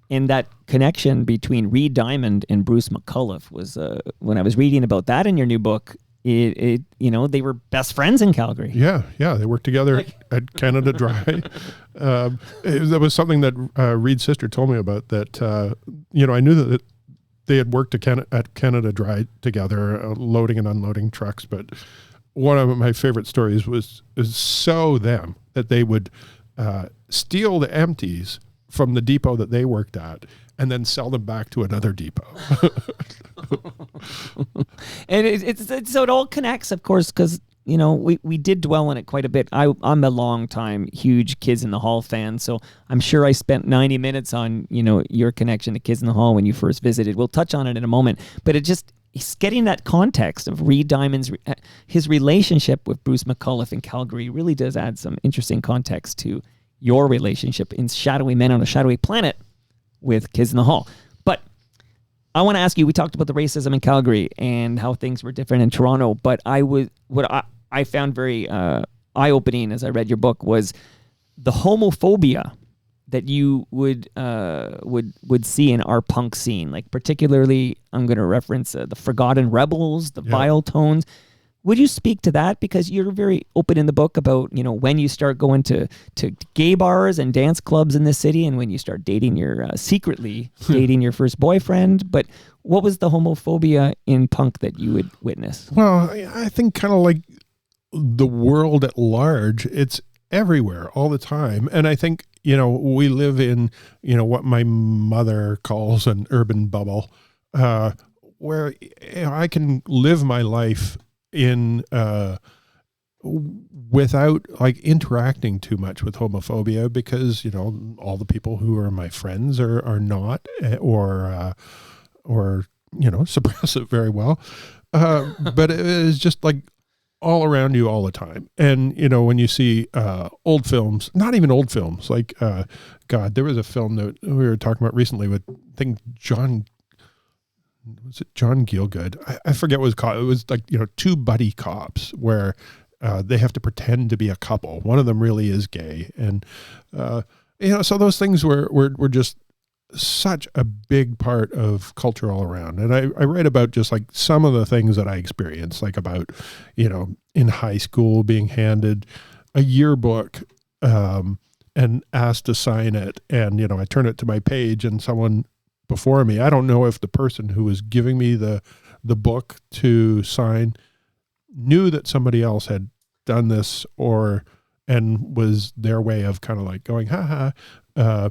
And that connection between Reed Diamond and Bruce McCullough was, when I was reading about that in your new book, they were best friends in Calgary. Yeah, they worked together at Canada Dry. That was something that Reed's sister told me about. That I knew that they had worked at Canada Dry together, loading and unloading trucks. But one of my favorite stories is so them that they would steal the empties from the depot that they worked at and then sell them back to another depot. And so it all connects, of course, because we did dwell on it quite a bit. I'm a long time huge Kids in the Hall fan, so I'm sure I spent 90 minutes on your connection to Kids in the Hall when you first visited. We'll touch on it in a moment, but it's getting that context of Reed Diamond's his relationship with Bruce McCullough in Calgary really does add some interesting context to your relationship in Shadowy Men on a Shadowy Planet with Kids in the Hall. But I want to ask you, we talked about the racism in Calgary and how things were different in Toronto, but what I found very eye-opening as I read your book was the homophobia that you would see in our punk scene. Like particularly, I'm going to reference the Forgotten Rebels, the Vile Tones. Would you speak to that? Because you're very open in the book about, when you start going to gay bars and dance clubs in the city and when you start dating secretly dating your first boyfriend. But what was the homophobia in punk that you would witness? Well, I think kind of like the world at large, it's everywhere all the time. And I think, we live in, what my mother calls an urban bubble, where I can live my life in without like interacting too much with homophobia because all the people who are my friends are not or suppress it very well, but it is just like all around you all the time. And when you see old films, not even old films, like God, there was a film that we were talking about recently with John Gielgud? I forget what it was called. It was like, two buddy cops where they have to pretend to be a couple. One of them really is gay. And, so those things were just such a big part of culture all around. And I write about just like some of the things that I experienced, like about, in high school being handed a yearbook and asked to sign it. And, I turn it to my page and someone before me, I don't know if the person who was giving me the book to sign knew that somebody else had done this and was their way of kind of like going, ha ha.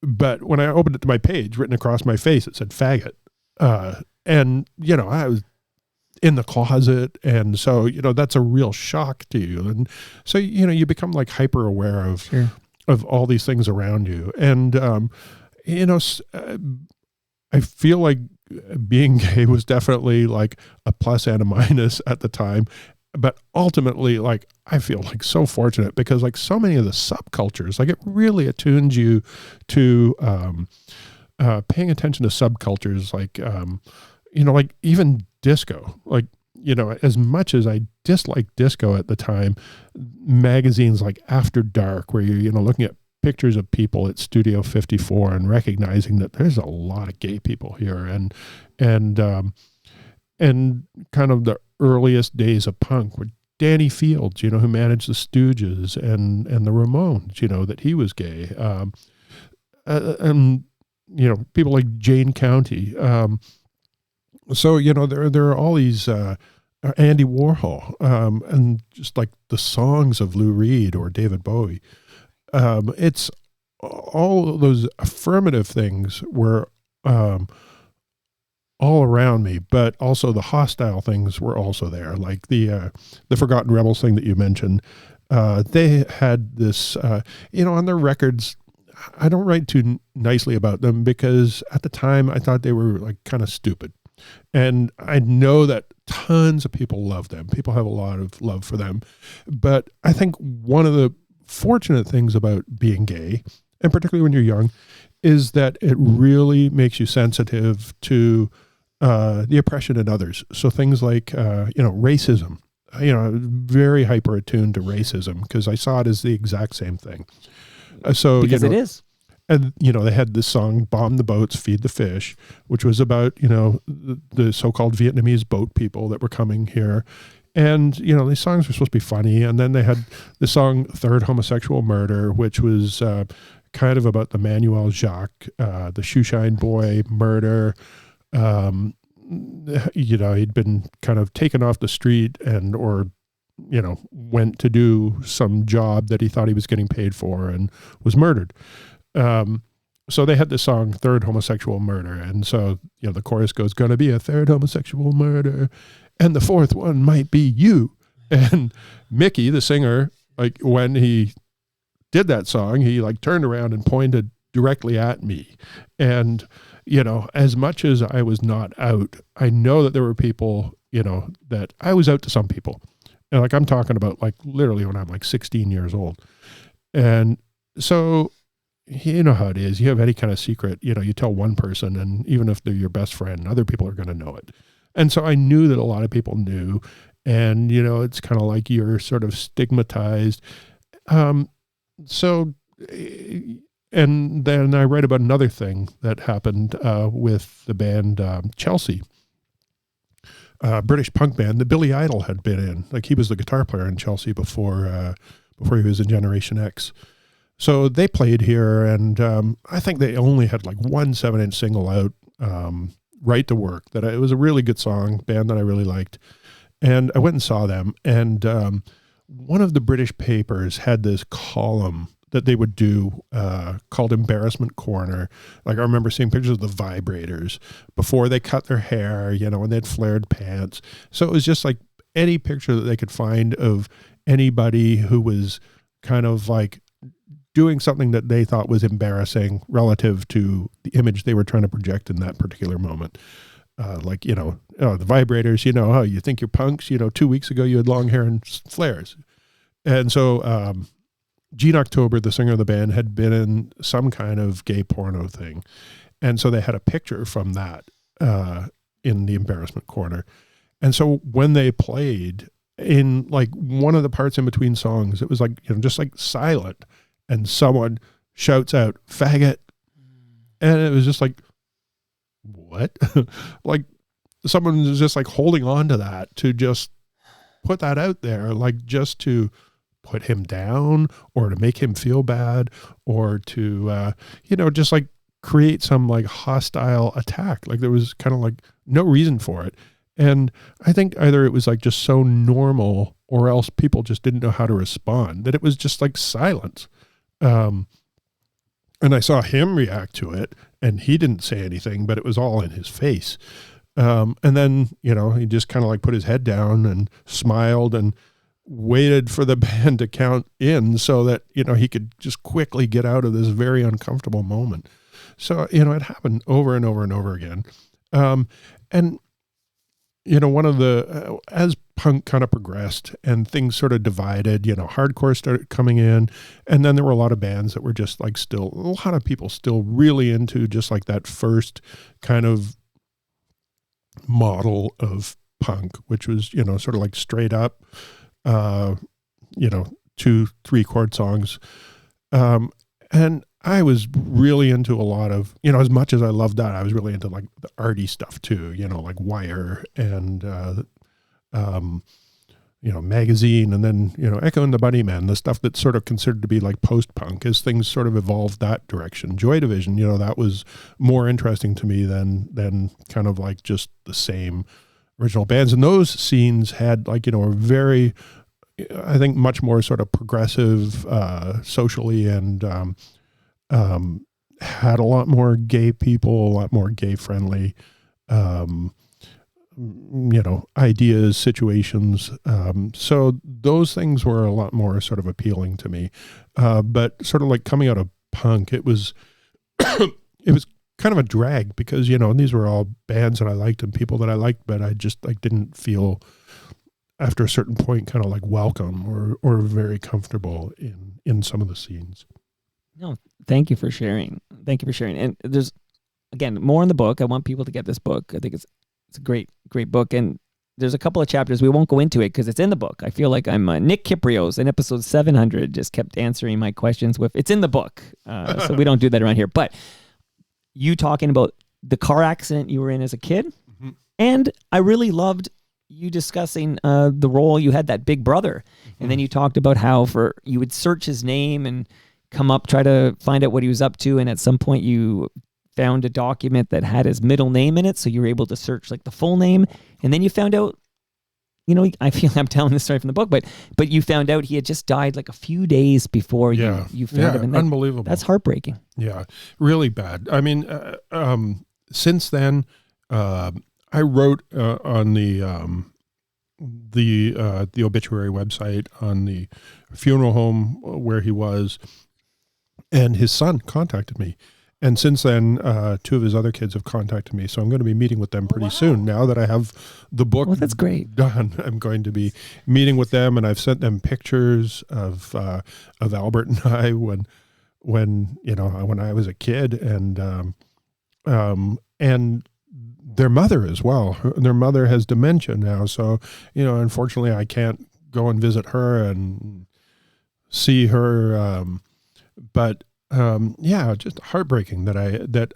But when I opened it to my page, written across my face, it said faggot. And, I was in the closet. And so, that's a real shock to you. And so, you become like hyper aware of all these things around you. And, I feel like being gay was definitely like a plus and a minus at the time. But ultimately, like, I feel like so fortunate because like so many of the subcultures, like it really attunes you to paying attention to subcultures, like, like even disco, like, as much as I disliked disco at the time, magazines like After Dark, where you're, looking at pictures of people at Studio 54 and recognizing that there's a lot of gay people here and kind of the earliest days of punk with Danny Fields, who managed the Stooges and the Ramones, that he was gay. And, people like Jane County. So, there are all these, Andy Warhol, and just like the songs of Lou Reed or David Bowie. It's all those affirmative things were all around me, but also the hostile things were also there. Like the Forgotten Rebels thing that you mentioned, they had this, on their records. I don't write too nicely about them because at the time I thought they were like kind of stupid, and I know that tons of people love them. People have a lot of love for them, but I think one of the fortunate things about being gay, and particularly when you're young, is that it really makes you sensitive to the oppression in others. So things like, racism, very hyper attuned to racism because I saw it as the exact same thing. Because it is. and they had this song "Bomb the Boats, Feed the Fish," which was about the so-called Vietnamese boat people that were coming here. And these songs were supposed to be funny. And then they had the song "Third Homosexual Murder," which was kind of about the Manuel Jacques, the shoeshine boy murder. He'd been kind of taken off the street or went to do some job that he thought he was getting paid for and was murdered. So they had the song "Third Homosexual Murder." And so, the chorus goes, "Gonna be a third homosexual murder, and the fourth one might be you." And Mickey, the singer, like when he did that song, he like turned around and pointed directly at me. And, as much as I was not out, I know that there were people, that I was out to some people. And like, I'm talking about like literally when I'm like 16 years old. And so, you know how it is. You have any kind of secret, you tell one person, and even if they're your best friend, other people are going to know it. And so I knew that a lot of people knew, and, it's kind of like you're sort of stigmatized. So, and then I read about another thing that happened with the band Chelsea, British punk band that Billy Idol had been in. Like, he was the guitar player in Chelsea before he was in Generation X. So they played here, and I think they only had like one 7-inch single out, "Right to Work." It was a really good song, band that I really liked. And I went and saw them, and one of the British papers had this column that they would do called Embarrassment Corner. Like, I remember seeing pictures of the Vibrators before they cut their hair, and they had flared pants. So it was just like any picture that they could find of anybody who was kind of like doing something that they thought was embarrassing relative to the image they were trying to project in that particular moment. The Vibrators, you think you're punks, 2 weeks ago you had long hair and flares. And so Gene October, the singer of the band, had been in some kind of gay porno thing. And so they had a picture from that in the Embarrassment Corner. And so when they played in like one of the parts in between songs, it was like, just like silent. And someone shouts out, "Faggot." And it was just like, what? Like, someone was just like holding on to that, to just put that out there, like just to put him down or to make him feel bad or to, just like create some like hostile attack. Like, there was kind of like no reason for it. And I think either it was like just so normal, or else people just didn't know how to respond, that it was just like silence. And I saw him react to it, and he didn't say anything, but it was all in his face. And then, he just kind of like put his head down and smiled and waited for the band to count in so that, he could just quickly get out of this very uncomfortable moment. So, it happened over and over and over again. And one of the, as punk kind of progressed and things sort of divided, hardcore started coming in, and then there were a lot of bands that were just like a lot of people still really into just like that first kind of model of punk, which was, sort of like straight up, 2-3 chord songs. And I was really into a lot of, as much as I loved that, I was really into like the arty stuff too, like Wire and, Magazine, and then, Echo and the Bunnymen, the stuff that's sort of considered to be like post-punk, as things sort of evolved that direction. Joy Division, that was more interesting to me than kind of like just the same original bands. And those scenes had like, a very, I think, much more sort of progressive socially, and had a lot more gay people, a lot more gay friendly, ideas, situations. So those things were a lot more sort of appealing to me. But sort of like coming out of punk, it was, it was kind of a drag because, these were all bands that I liked and people that I liked, but I just like didn't feel after a certain point kind of like welcome or very comfortable in some of the scenes. No, thank you for sharing. And there's, again, more in the book. I want people to get this book. I think it's a great book. And there's a couple of chapters. We won't go into it because it's in the book. I feel like I'm Nick Kiprios in episode 700, just kept answering my questions with, it's in the book. So we don't do that around here. But you talking about the car accident you were in as a kid. Mm-hmm. And I really loved you discussing the role you had, that big brother. Mm-hmm. And then you talked about how you would search his name and come up, try to find out what he was up to. And at some point you found a document that had his middle name in it. So you were able to search like the full name. And then you found out, you know, I feel I'm telling this story from the book, but you found out he had just died like a few days before you found him. And unbelievable. That's heartbreaking. Yeah, really bad. I mean, since then, I wrote on the obituary website on the funeral home where he was, and his son contacted me. And since then, two of his other kids have contacted me. So I'm going to be meeting with them pretty soon. Now that I have the book that's great. done, I'm going to be meeting with them. And I've sent them pictures of Albert and I when I was a kid, and their mother as well. Their mother has dementia now. So, unfortunately I can't go and visit her and see her. But just heartbreaking that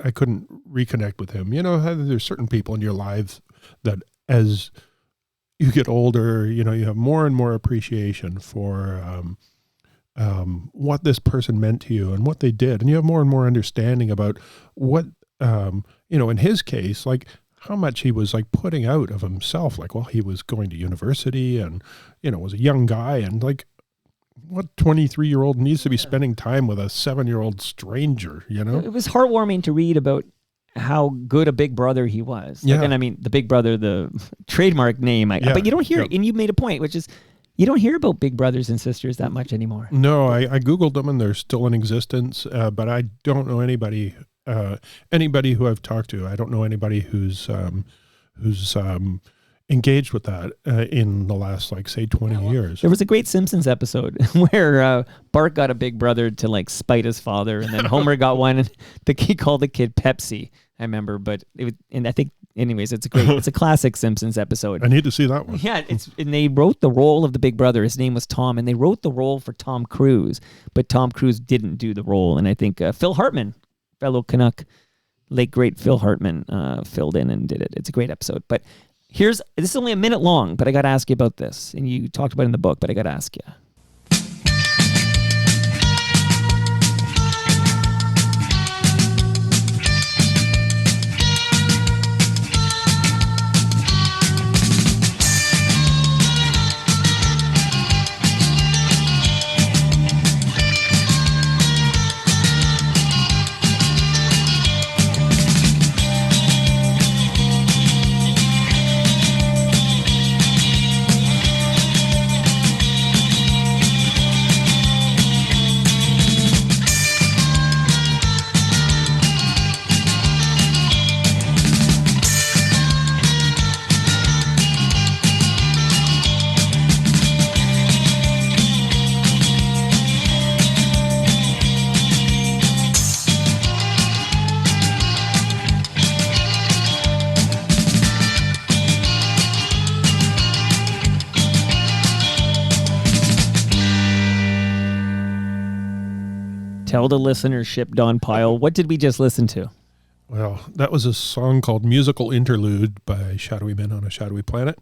I couldn't reconnect with him. There's certain people in your lives that as you get older, you have more and more appreciation for what this person meant to you and what they did. And you have more and more understanding about what, in his case, like how much he was like putting out of himself. Like, well, he was going to university and, was a young guy, and like, what 23-year-old needs to be spending time with a 7-year-old stranger, It was heartwarming to read about how good a big brother he was. Yeah. And I mean, the big brother, the trademark name, but you don't hear it. And you made a point, which is you don't hear about big brothers and sisters that much anymore. No, I Googled them and they're still in existence. But I don't know anybody who I've talked to. I don't know anybody who's engaged with that in the last, like, say 20 years. There was a great Simpsons episode where Bart got a big brother to like spite his father, and then Homer got one, and he called the kid Pepsi. I remember, but I think, anyways, it's a classic Simpsons episode. I need to see that one. Yeah, and they wrote the role of the big brother. His name was Tom, and they wrote the role for Tom Cruise, but Tom Cruise didn't do the role, and I think Phil Hartman, fellow Canuck, late great Phil Hartman, filled in and did it. It's a great episode, but. This is only a minute long, but I got to ask you about this. And you talked about it in the book, but I got to ask you. Tell the listenership, Don Pyle, what did we just listen to? Well, that was a song called Musical Interlude by Shadowy Men on a Shadowy Planet.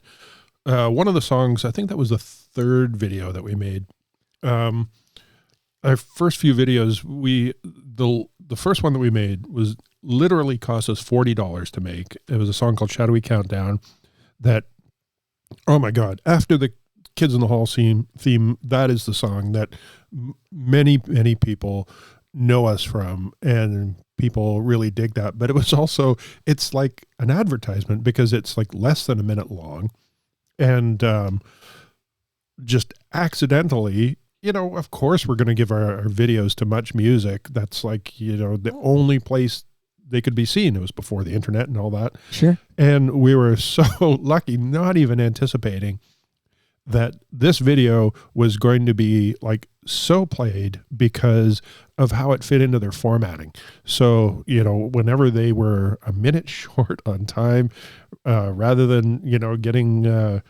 One of the songs, I think that was the third video that we made. Our first few videos, the first one that we made was literally cost us $40 to make. It was a song called Shadowy Countdown that, oh my God, after the Kids in the Hall theme, that is the song that many, many people know us from, and people really dig that. But it was also, it's like an advertisement because it's like less than a minute long, and just accidentally, of course we're going to give our videos to Much Music. That's like, the only place they could be seen. It was before the internet and all that. Sure. And we were so lucky, not even anticipating that this video was going to be like so played because of how it fit into their formatting. So, whenever they were a minute short on time, rather than, getting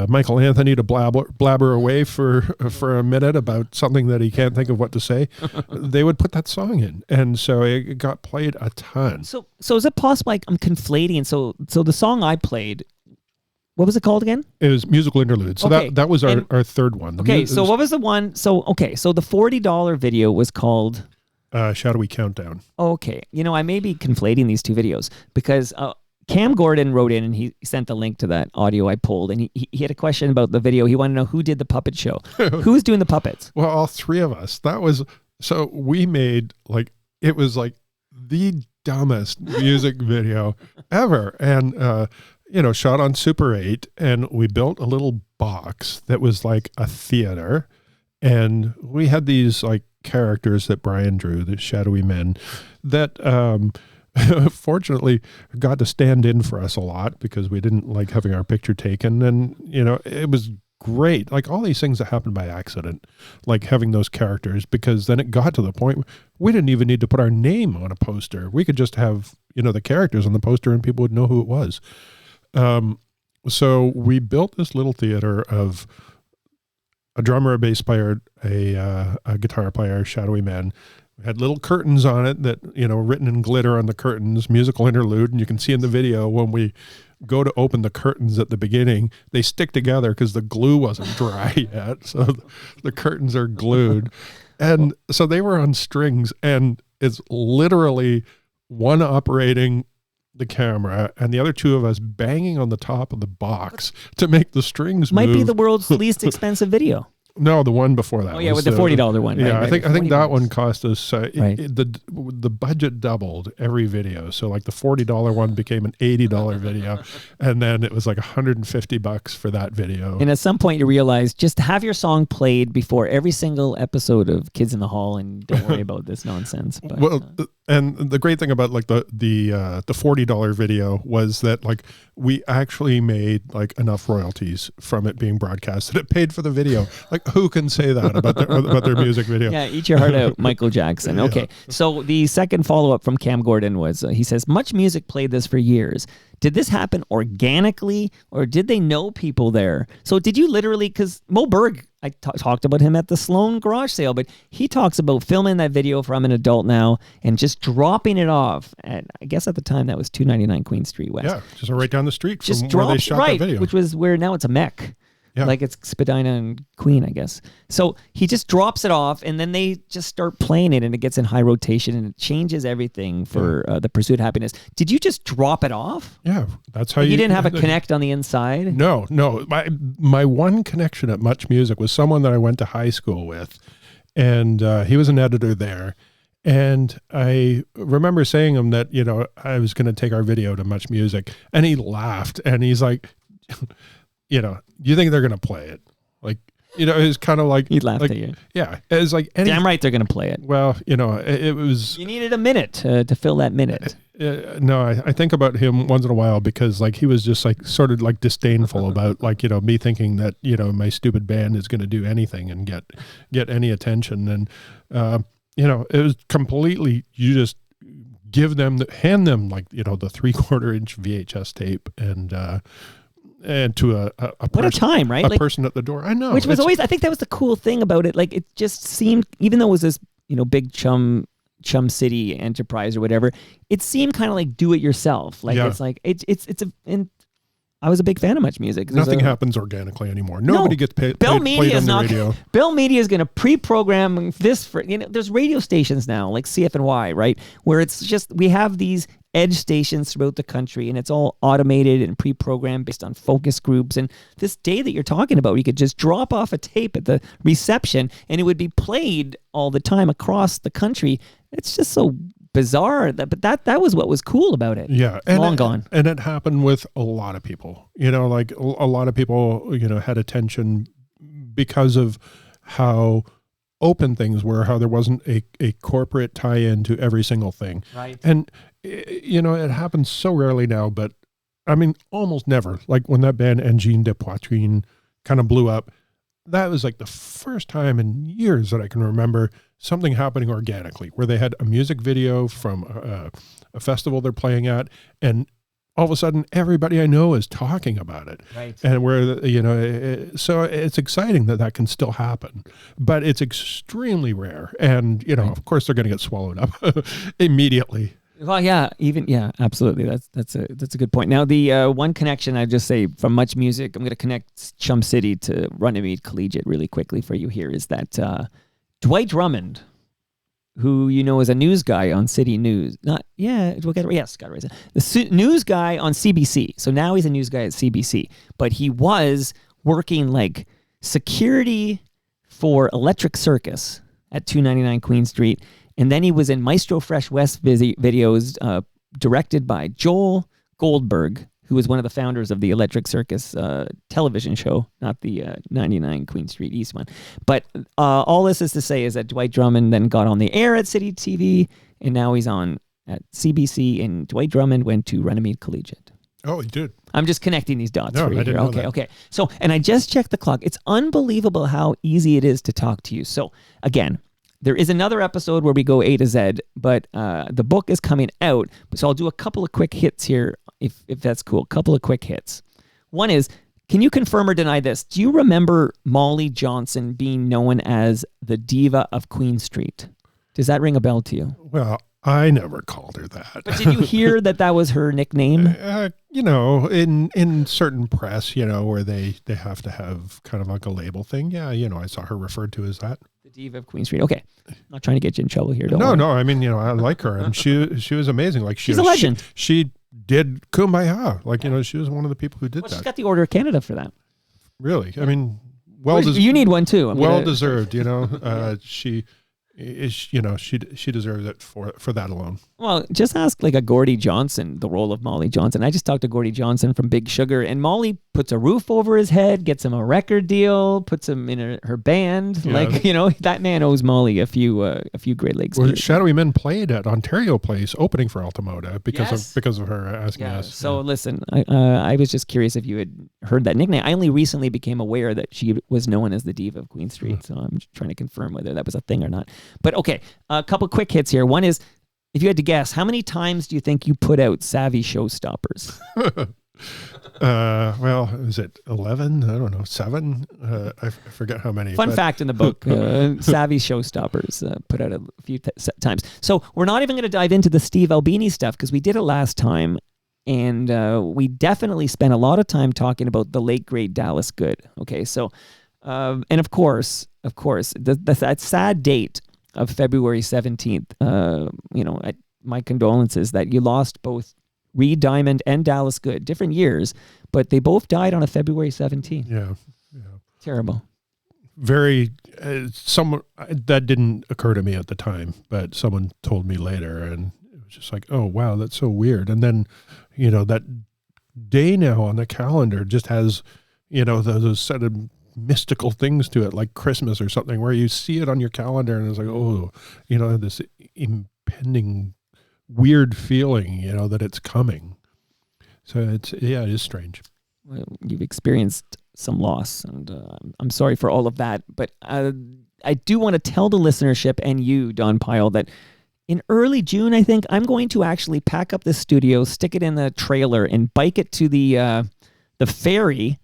Michael Anthony to blabber away for a minute about something that he can't think of what to say, they would put that song in, and so it got played a ton. So is it possible? Like I'm conflating. So the song I played, what was it called again? It was Musical Interlude. So Okay. that was our third one. So what was the one? So the $40 video was called Shadowy Countdown. Okay, I may be conflating these two videos because Cam Gordon wrote in and he sent the link to that audio I pulled, and he had a question about the video. He wanted to know who did the puppet show. Who's doing the puppets? Well, all three of us. So we made it was like the dumbest music video ever, and shot on Super 8, and we built a little box that was like a theater, and we had these like characters that Brian drew, the shadowy men, that fortunately got to stand in for us a lot because we didn't like having our picture taken, and it was great. Like all these things that happened by accident, like having those characters, because then it got to the point we didn't even need to put our name on a poster. We could just have the characters on the poster and people would know who it was. So we built this little theater of a drummer, a bass player, a guitar player, shadowy man. We had little curtains on it that, written in glitter on the curtains, musical interlude. And you can see in the video when we go to open the curtains at the beginning, they stick together because the glue wasn't dry yet. So the curtains are glued. And so they were on strings, and it's literally one operating the camera and the other two of us banging on the top of the box to make the strings Might move. be the world's least expensive video. No, the one before that. Oh yeah, with the $40 one. Yeah, right, I think that $40. one cost us Right. the budget doubled every video. So like the $40 one became an $80 video, and then it was like $150 for that video. And at some point you realize just have your song played before every single episode of Kids in the Hall, and don't worry about this nonsense. But, Well, and the great thing about like the $40 video was that like we actually made like enough royalties from it being broadcast that it paid for the video. Like who can say that about their music video? yeah, eat your heart out, Michael Jackson. Okay, so the second follow-up from Cam Gordon was, he says, much music played this for years. Did this happen organically, or did they know people there? So did you literally, because Mo Berg, I talked about him at the Sloan garage sale, but he talks about filming that video for I'm an Adult Now and just dropping it off. And I guess at the time that was 299 Queen Street West. Yeah, just right down the street Just from where they shot that video. which was where now it's a mech. Yeah. Like it's Spadina and Queen, I guess. So he just drops it off, and then they just start playing it, and it gets in high rotation, and it changes everything for the Pursuit of Happiness. Did you just drop it off? Yeah, that's how You didn't have a connect on the inside? No. My one connection at Much Music was someone that I went to high school with, and he was an editor there. And I remember saying him that, I was going to take our video to Much Music, and he laughed, and he's like, you think they're going to play it? Like, it was kind of like... He laughed like, at you. Yeah. It was like... Damn right they're going to play it. Well, it was... You needed a minute to fill that minute. No, I think about him once in a while because like he was just like sort of like disdainful about like, me thinking that, my stupid band is going to do anything and get any attention. And, it was completely, you just hand them like, the 3/4 inch VHS tape and to a What a time, right? A person at the door. I know. Which was always, I think that was the cool thing about it. Like it just seemed, even though it was this, big Chum City enterprise or whatever, it seemed kind of like do it yourself. Like it's like and I was a big fan of Much Music. Nothing happens organically anymore. Nobody gets played on the radio. Bill Media is going to pre-program this for, there's radio stations now like CFNY, right? Where it's just, we have these edge stations throughout the country, and it's all automated and pre-programmed based on focus groups. And this day that you're talking about, you could just drop off a tape at the reception and it would be played all the time across the country. It's just so bizarre, but that was what was cool about it. Yeah, long gone. And it happened with a lot of people. Like a lot of people, had attention because of how open things were, how there wasn't a corporate tie-in to every single thing. Right. And it happens so rarely now, but I mean almost never. Like when that band Engine de Poitrine kind of blew up. That was like the first time in years that I can remember something happening organically, where they had a music video from a festival they're playing at, and all of a sudden everybody I know is talking about it. Right. And where, you know, so it's exciting that that can still happen, but it's extremely rare. And, you know, of course they're going to get swallowed up immediately. Well, yeah, absolutely. That's a good point. Now, the one connection I just say from Much Music, I'm going to connect Chum City to Runnymede Collegiate really quickly for you here. Is that Dwight Drummond, who you know is a news guy on City News? Got it right. The news guy on CBC. So now he's a news guy at CBC, but he was working like security for Electric Circus at 299 Queen Street. And then he was in Maestro Fresh West videos directed by Joel Goldberg, who was one of the founders of the Electric Circus television show, not the 99 Queen Street East one. But all this is to say is that Dwight Drummond then got on the air at City TV, and now he's on at CBC, and Dwight Drummond went to Runnymede Collegiate. Oh, he did. I'm just connecting these dots No, for you I didn't here. know that. Okay. So, and I just checked the clock. It's unbelievable how easy it is to talk to you. So, again, there is another episode where we go A to Z, but the book is coming out. So I'll do a couple of quick hits here, if that's cool. A couple of quick hits. One is, can you confirm or deny this? Do you remember Molly Johnson being known as the Diva of Queen Street? Does that ring a bell to you? Well, I never called her that. But did you hear that was her nickname? You know, in certain press, you know, where they have to have kind of like a label thing. Yeah, you know, I saw her referred to as that. The Diva of Queen Street. Okay. I'm not trying to get you in trouble here. No. I mean, you know, I like her, and she was amazing. Like she's a legend. She did Kumbaya. Like, you know, she was one of the people who did that. She's got the Order of Canada for that. Really? I mean, you need one too. Deserved. You know, she deserves it for that alone. Well, just ask like a Gordie Johnson, the role of Molly Johnson. I just talked to Gordie Johnson from Big Sugar, and Molly puts a roof over his head, gets him a record deal, puts him in her band. Yeah. Like, you know, that man owes Molly a few Great Lakes. Well, Shadowy Men played at Ontario Place opening for Altamoda because of her asking us. So listen, I was just curious if you had heard that nickname. I only recently became aware that she was known as the Diva of Queen Street, so I'm trying to confirm whether that was a thing or not. But okay, a couple quick hits here. One is, if you had to guess, how many times do you think you put out Savvy Showstoppers? Well, is it 11? I don't know, 7? I forget how many. Fun fact in the book, Savvy Showstoppers put out a few times. So we're not even going to dive into the Steve Albini stuff because we did it last time, and we definitely spent a lot of time talking about the late, great Dallas Good. Okay, so, and of course, that sad date of February 17th, you know, my condolences that you lost both Reed Diamond and Dallas Good, different years, but they both died on a February 17th. Yeah. Terrible. Very, someone, that didn't occur to me at the time, but someone told me later, and it was just like, oh, wow, that's so weird. And then, you know, that day now on the calendar just has, you know, those set of mystical things to it, like Christmas or something, where you see it on your calendar and it's like, oh, you know, this impending weird feeling, you know, that it's coming. So it is strange. Well, you've experienced some loss, and I'm sorry for all of that. But I do want to tell the listenership and you, Don Pyle, that in early June, I think I'm going to actually pack up the studio, stick it in the trailer, and bike it to the ferry,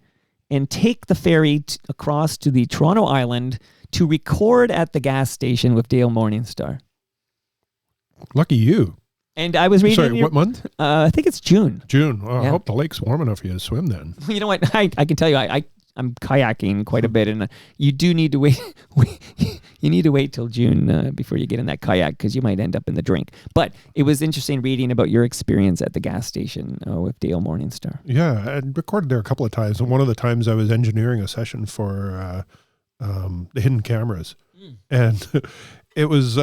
and take the ferry across to the Toronto Island to record at the gas station with Dale Morningstar. Lucky you. And I was reading... Sorry, what month? I think it's June. June. Well, yeah. I hope the lake's warm enough for you to swim then. You know what? I can tell you, I'm kayaking quite a bit, and you do need to wait. You need to wait till June before you get in that kayak, because you might end up in the drink. But it was interesting reading about your experience at the gas station with Dale Morningstar. Yeah, I recorded there a couple of times, and one of the times I was engineering a session for the Hidden Cameras, and it was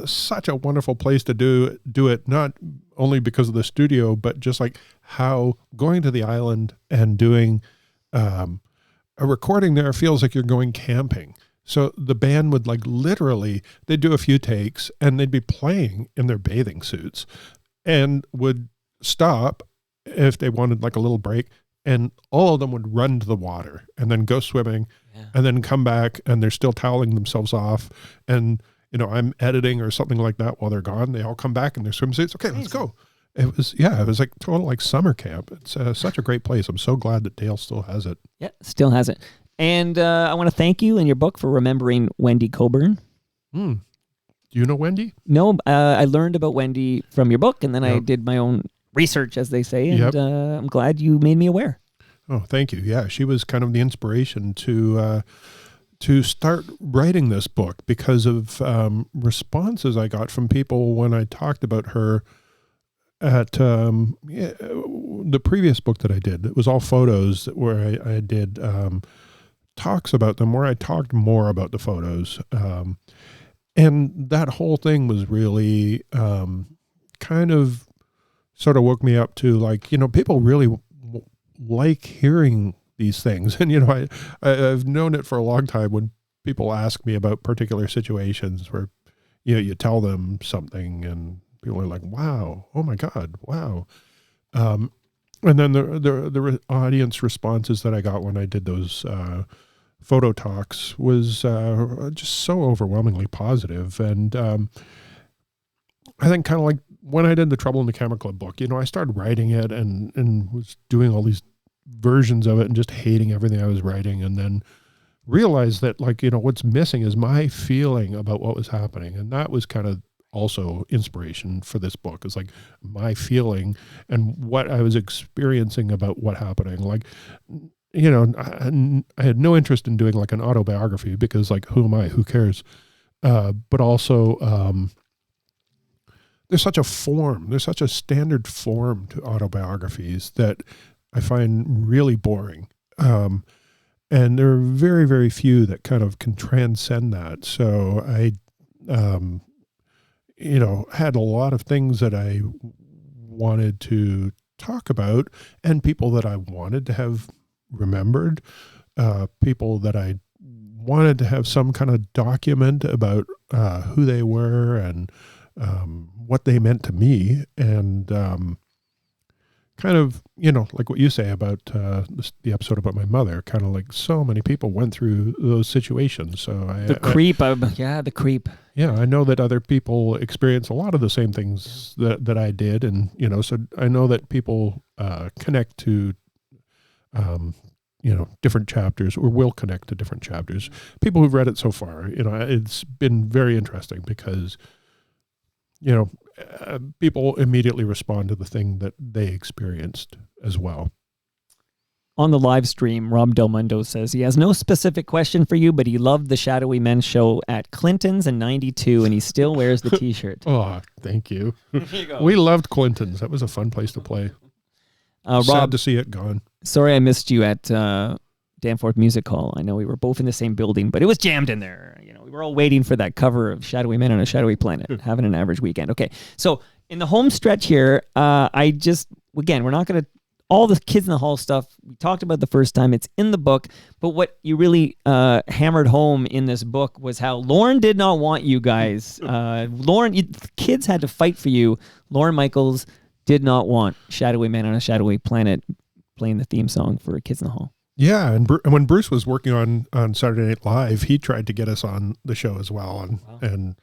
such a wonderful place to do it, not only because of the studio, but just like how going to the island and doing a recording there feels like you're going camping. So the band would like literally, they'd do a few takes and they'd be playing in their bathing suits and would stop if they wanted like a little break and all of them would run to the water and then go swimming and then come back, and they're still toweling themselves off. And, I'm editing or something like that while they're gone. They all come back in their swimsuits. Okay, let's go. It was like total like summer camp. It's such a great place. I'm so glad that Dale still has it. Yeah, still has it. And I want to thank you in your book for remembering Wendy Coburn. Do you know Wendy? No, I learned about Wendy from your book, and then I did my own research, as they say, and I'm glad you made me aware. Oh, thank you. Yeah, she was kind of the inspiration to start writing this book because of responses I got from people when I talked about her at the previous book that I did. It was all photos where I did talks about them, where I talked more about the photos. And that whole thing was really kind of sort of woke me up to, like, people really like hearing these things. And, I've known it for a long time when people ask me about particular situations where, you tell them something and people are like, wow, oh my God, wow. And then the audience responses that I got when I did those photo talks was just so overwhelmingly positive. And I think kind of like when I did the Trouble in the Camera Club book, I started writing it and was doing all these versions of it and just hating everything I was writing, and then realized that, like, what's missing is my feeling about what was happening. And that was kind of also inspiration for this book, is like my feeling and what I was experiencing about what happening. Like, I had no interest in doing like an autobiography because, like, who am I? Who cares? But also, there's such a standard form to autobiographies that I find really boring. And there are very, very few that kind of can transcend that. So I, had a lot of things that I wanted to talk about, and people that I wanted to have remembered, people that I wanted to have some kind of document about who they were and what they meant to me. And kind of, like what you say about the episode about my mother, kind of like so many people went through those situations. So the creep. Yeah, I know that other people experience a lot of the same things that I did. And, so I know that people connect to, different chapters, or will connect to different chapters. People who've read it so far, it's been very interesting because, people immediately respond to the thing that they experienced as well. On the live stream, Rob Del Mundo says he has no specific question for you, but he loved the Shadowy Men show at Clinton's in '92, and he still wears the T-shirt. Oh, thank you. You go. We loved Clinton's. That was a fun place to play. Sad Rob, to see it gone. Sorry I missed you at Danforth Music Hall. I know we were both in the same building, but it was jammed in there. We were all waiting for that cover of Shadowy Men on a Shadowy Planet, having an average weekend. Okay, so in the home stretch here, we're not going to, all the Kids in the Hall stuff, we talked about the first time, it's in the book, but what you really hammered home in this book was how Lauren did not want you guys. Kids had to fight for you. Lauren Michaels did not want Shadowy Men on a Shadowy Planet playing the theme song for Kids in the Hall. Yeah, and when Bruce was working on Saturday Night Live, he tried to get us on the show as well, and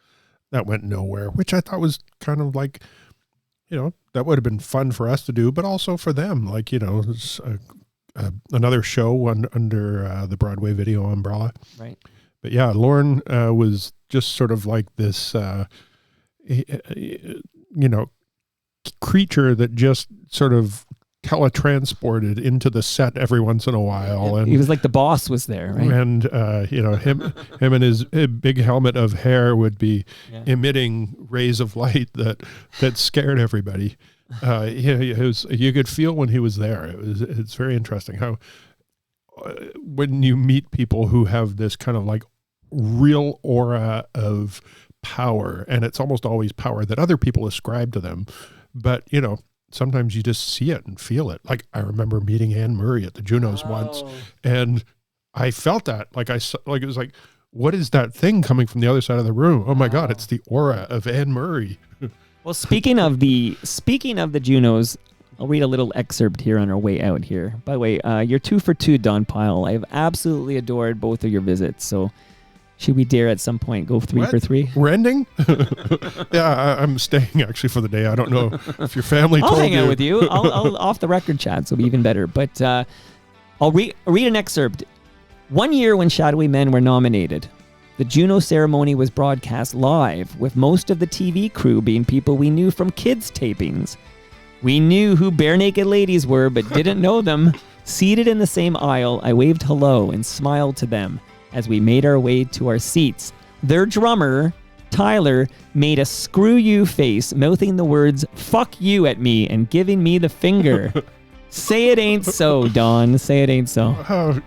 that went nowhere, which I thought was kind of like, that would have been fun for us to do, but also for them. Like, it's another show under the Broadway Video umbrella. Right. But yeah, Lauren was just sort of like this, creature that just sort of teletransported into the set every once in a while. And he was like the boss was there, right? And him and his big helmet of hair would be emitting rays of light that scared everybody. You could feel when he was there. It's very interesting how when you meet people who have this kind of like real aura of power, and it's almost always power that other people ascribe to them, but sometimes you just see it and feel it. Like, I remember meeting Anne Murray at the Junos once, and I felt that. Like, it was like, what is that thing coming from the other side of the room? Oh my God, it's the aura of Anne Murray. Well, speaking of the Junos, I'll read a little excerpt here on our way out here. By the way, you're 2 for 2, Don Pyle. I've absolutely adored both of your visits. So should we dare at some point go 3 for 3? We're ending? Yeah, I'm staying actually for the day. I don't know if your family I'll told hang you. out with you. I'll off the record chat, so it'll be even better. But I'll read an excerpt. One year when Shadowy Men were nominated, the Juno ceremony was broadcast live, with most of the TV crew being people we knew from kids' tapings. We knew who Bare Naked Ladies were, but didn't know them. Seated in the same aisle, I waved hello and smiled to them as we made our way to our seats. Their drummer, Tyler, made a screw you face, mouthing the words, fuck you at me and giving me the finger. Say it ain't so, Don. Say it ain't so. Oh,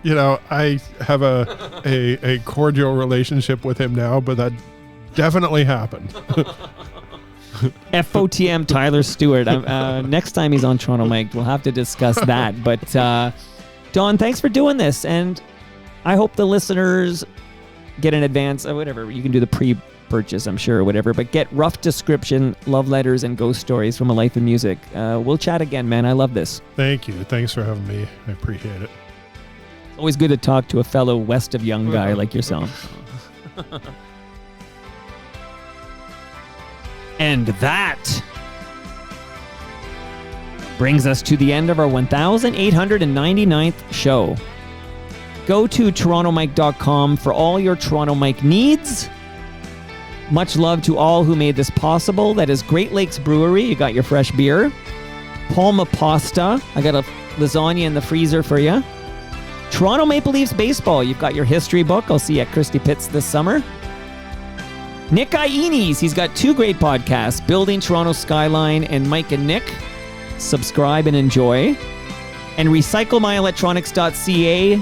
I have a cordial relationship with him now, but that definitely happened. FOTM Tyler Stewart. Next time he's on Toronto Mike, we'll have to discuss that. But Don, thanks for doing this. And I hope the listeners get an advance of whatever. You can do the pre-purchase, I'm sure, or whatever. But get rough description, love letters, and ghost stories from A Life in Music. We'll chat again, man. I love this. Thank you. Thanks for having me. I appreciate it. It's always good to talk to a fellow west of young guy like yourself. And that brings us to the end of our 1,899th show. Go to torontomike.com for all your Toronto Mike needs. Much love to all who made this possible. That is Great Lakes Brewery. You got your fresh beer. Palma Pasta. I got a lasagna in the freezer for you. Toronto Maple Leafs Baseball. You've got your history book. I'll see you at Christie Pitts this summer. Nick Iones. He's got 2 great podcasts, Building Toronto Skyline and Mike and Nick. Subscribe and enjoy. And recyclemyelectronics.ca.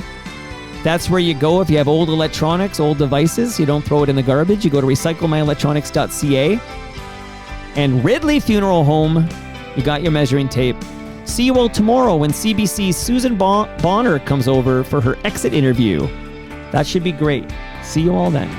That's where you go if you have old electronics, old devices. You don't throw it in the garbage. You go to recyclemyelectronics.ca. And Ridley Funeral Home. You got your measuring tape. See you all tomorrow when CBC's Susan Bonner comes over for her exit interview. That should be great. See you all then.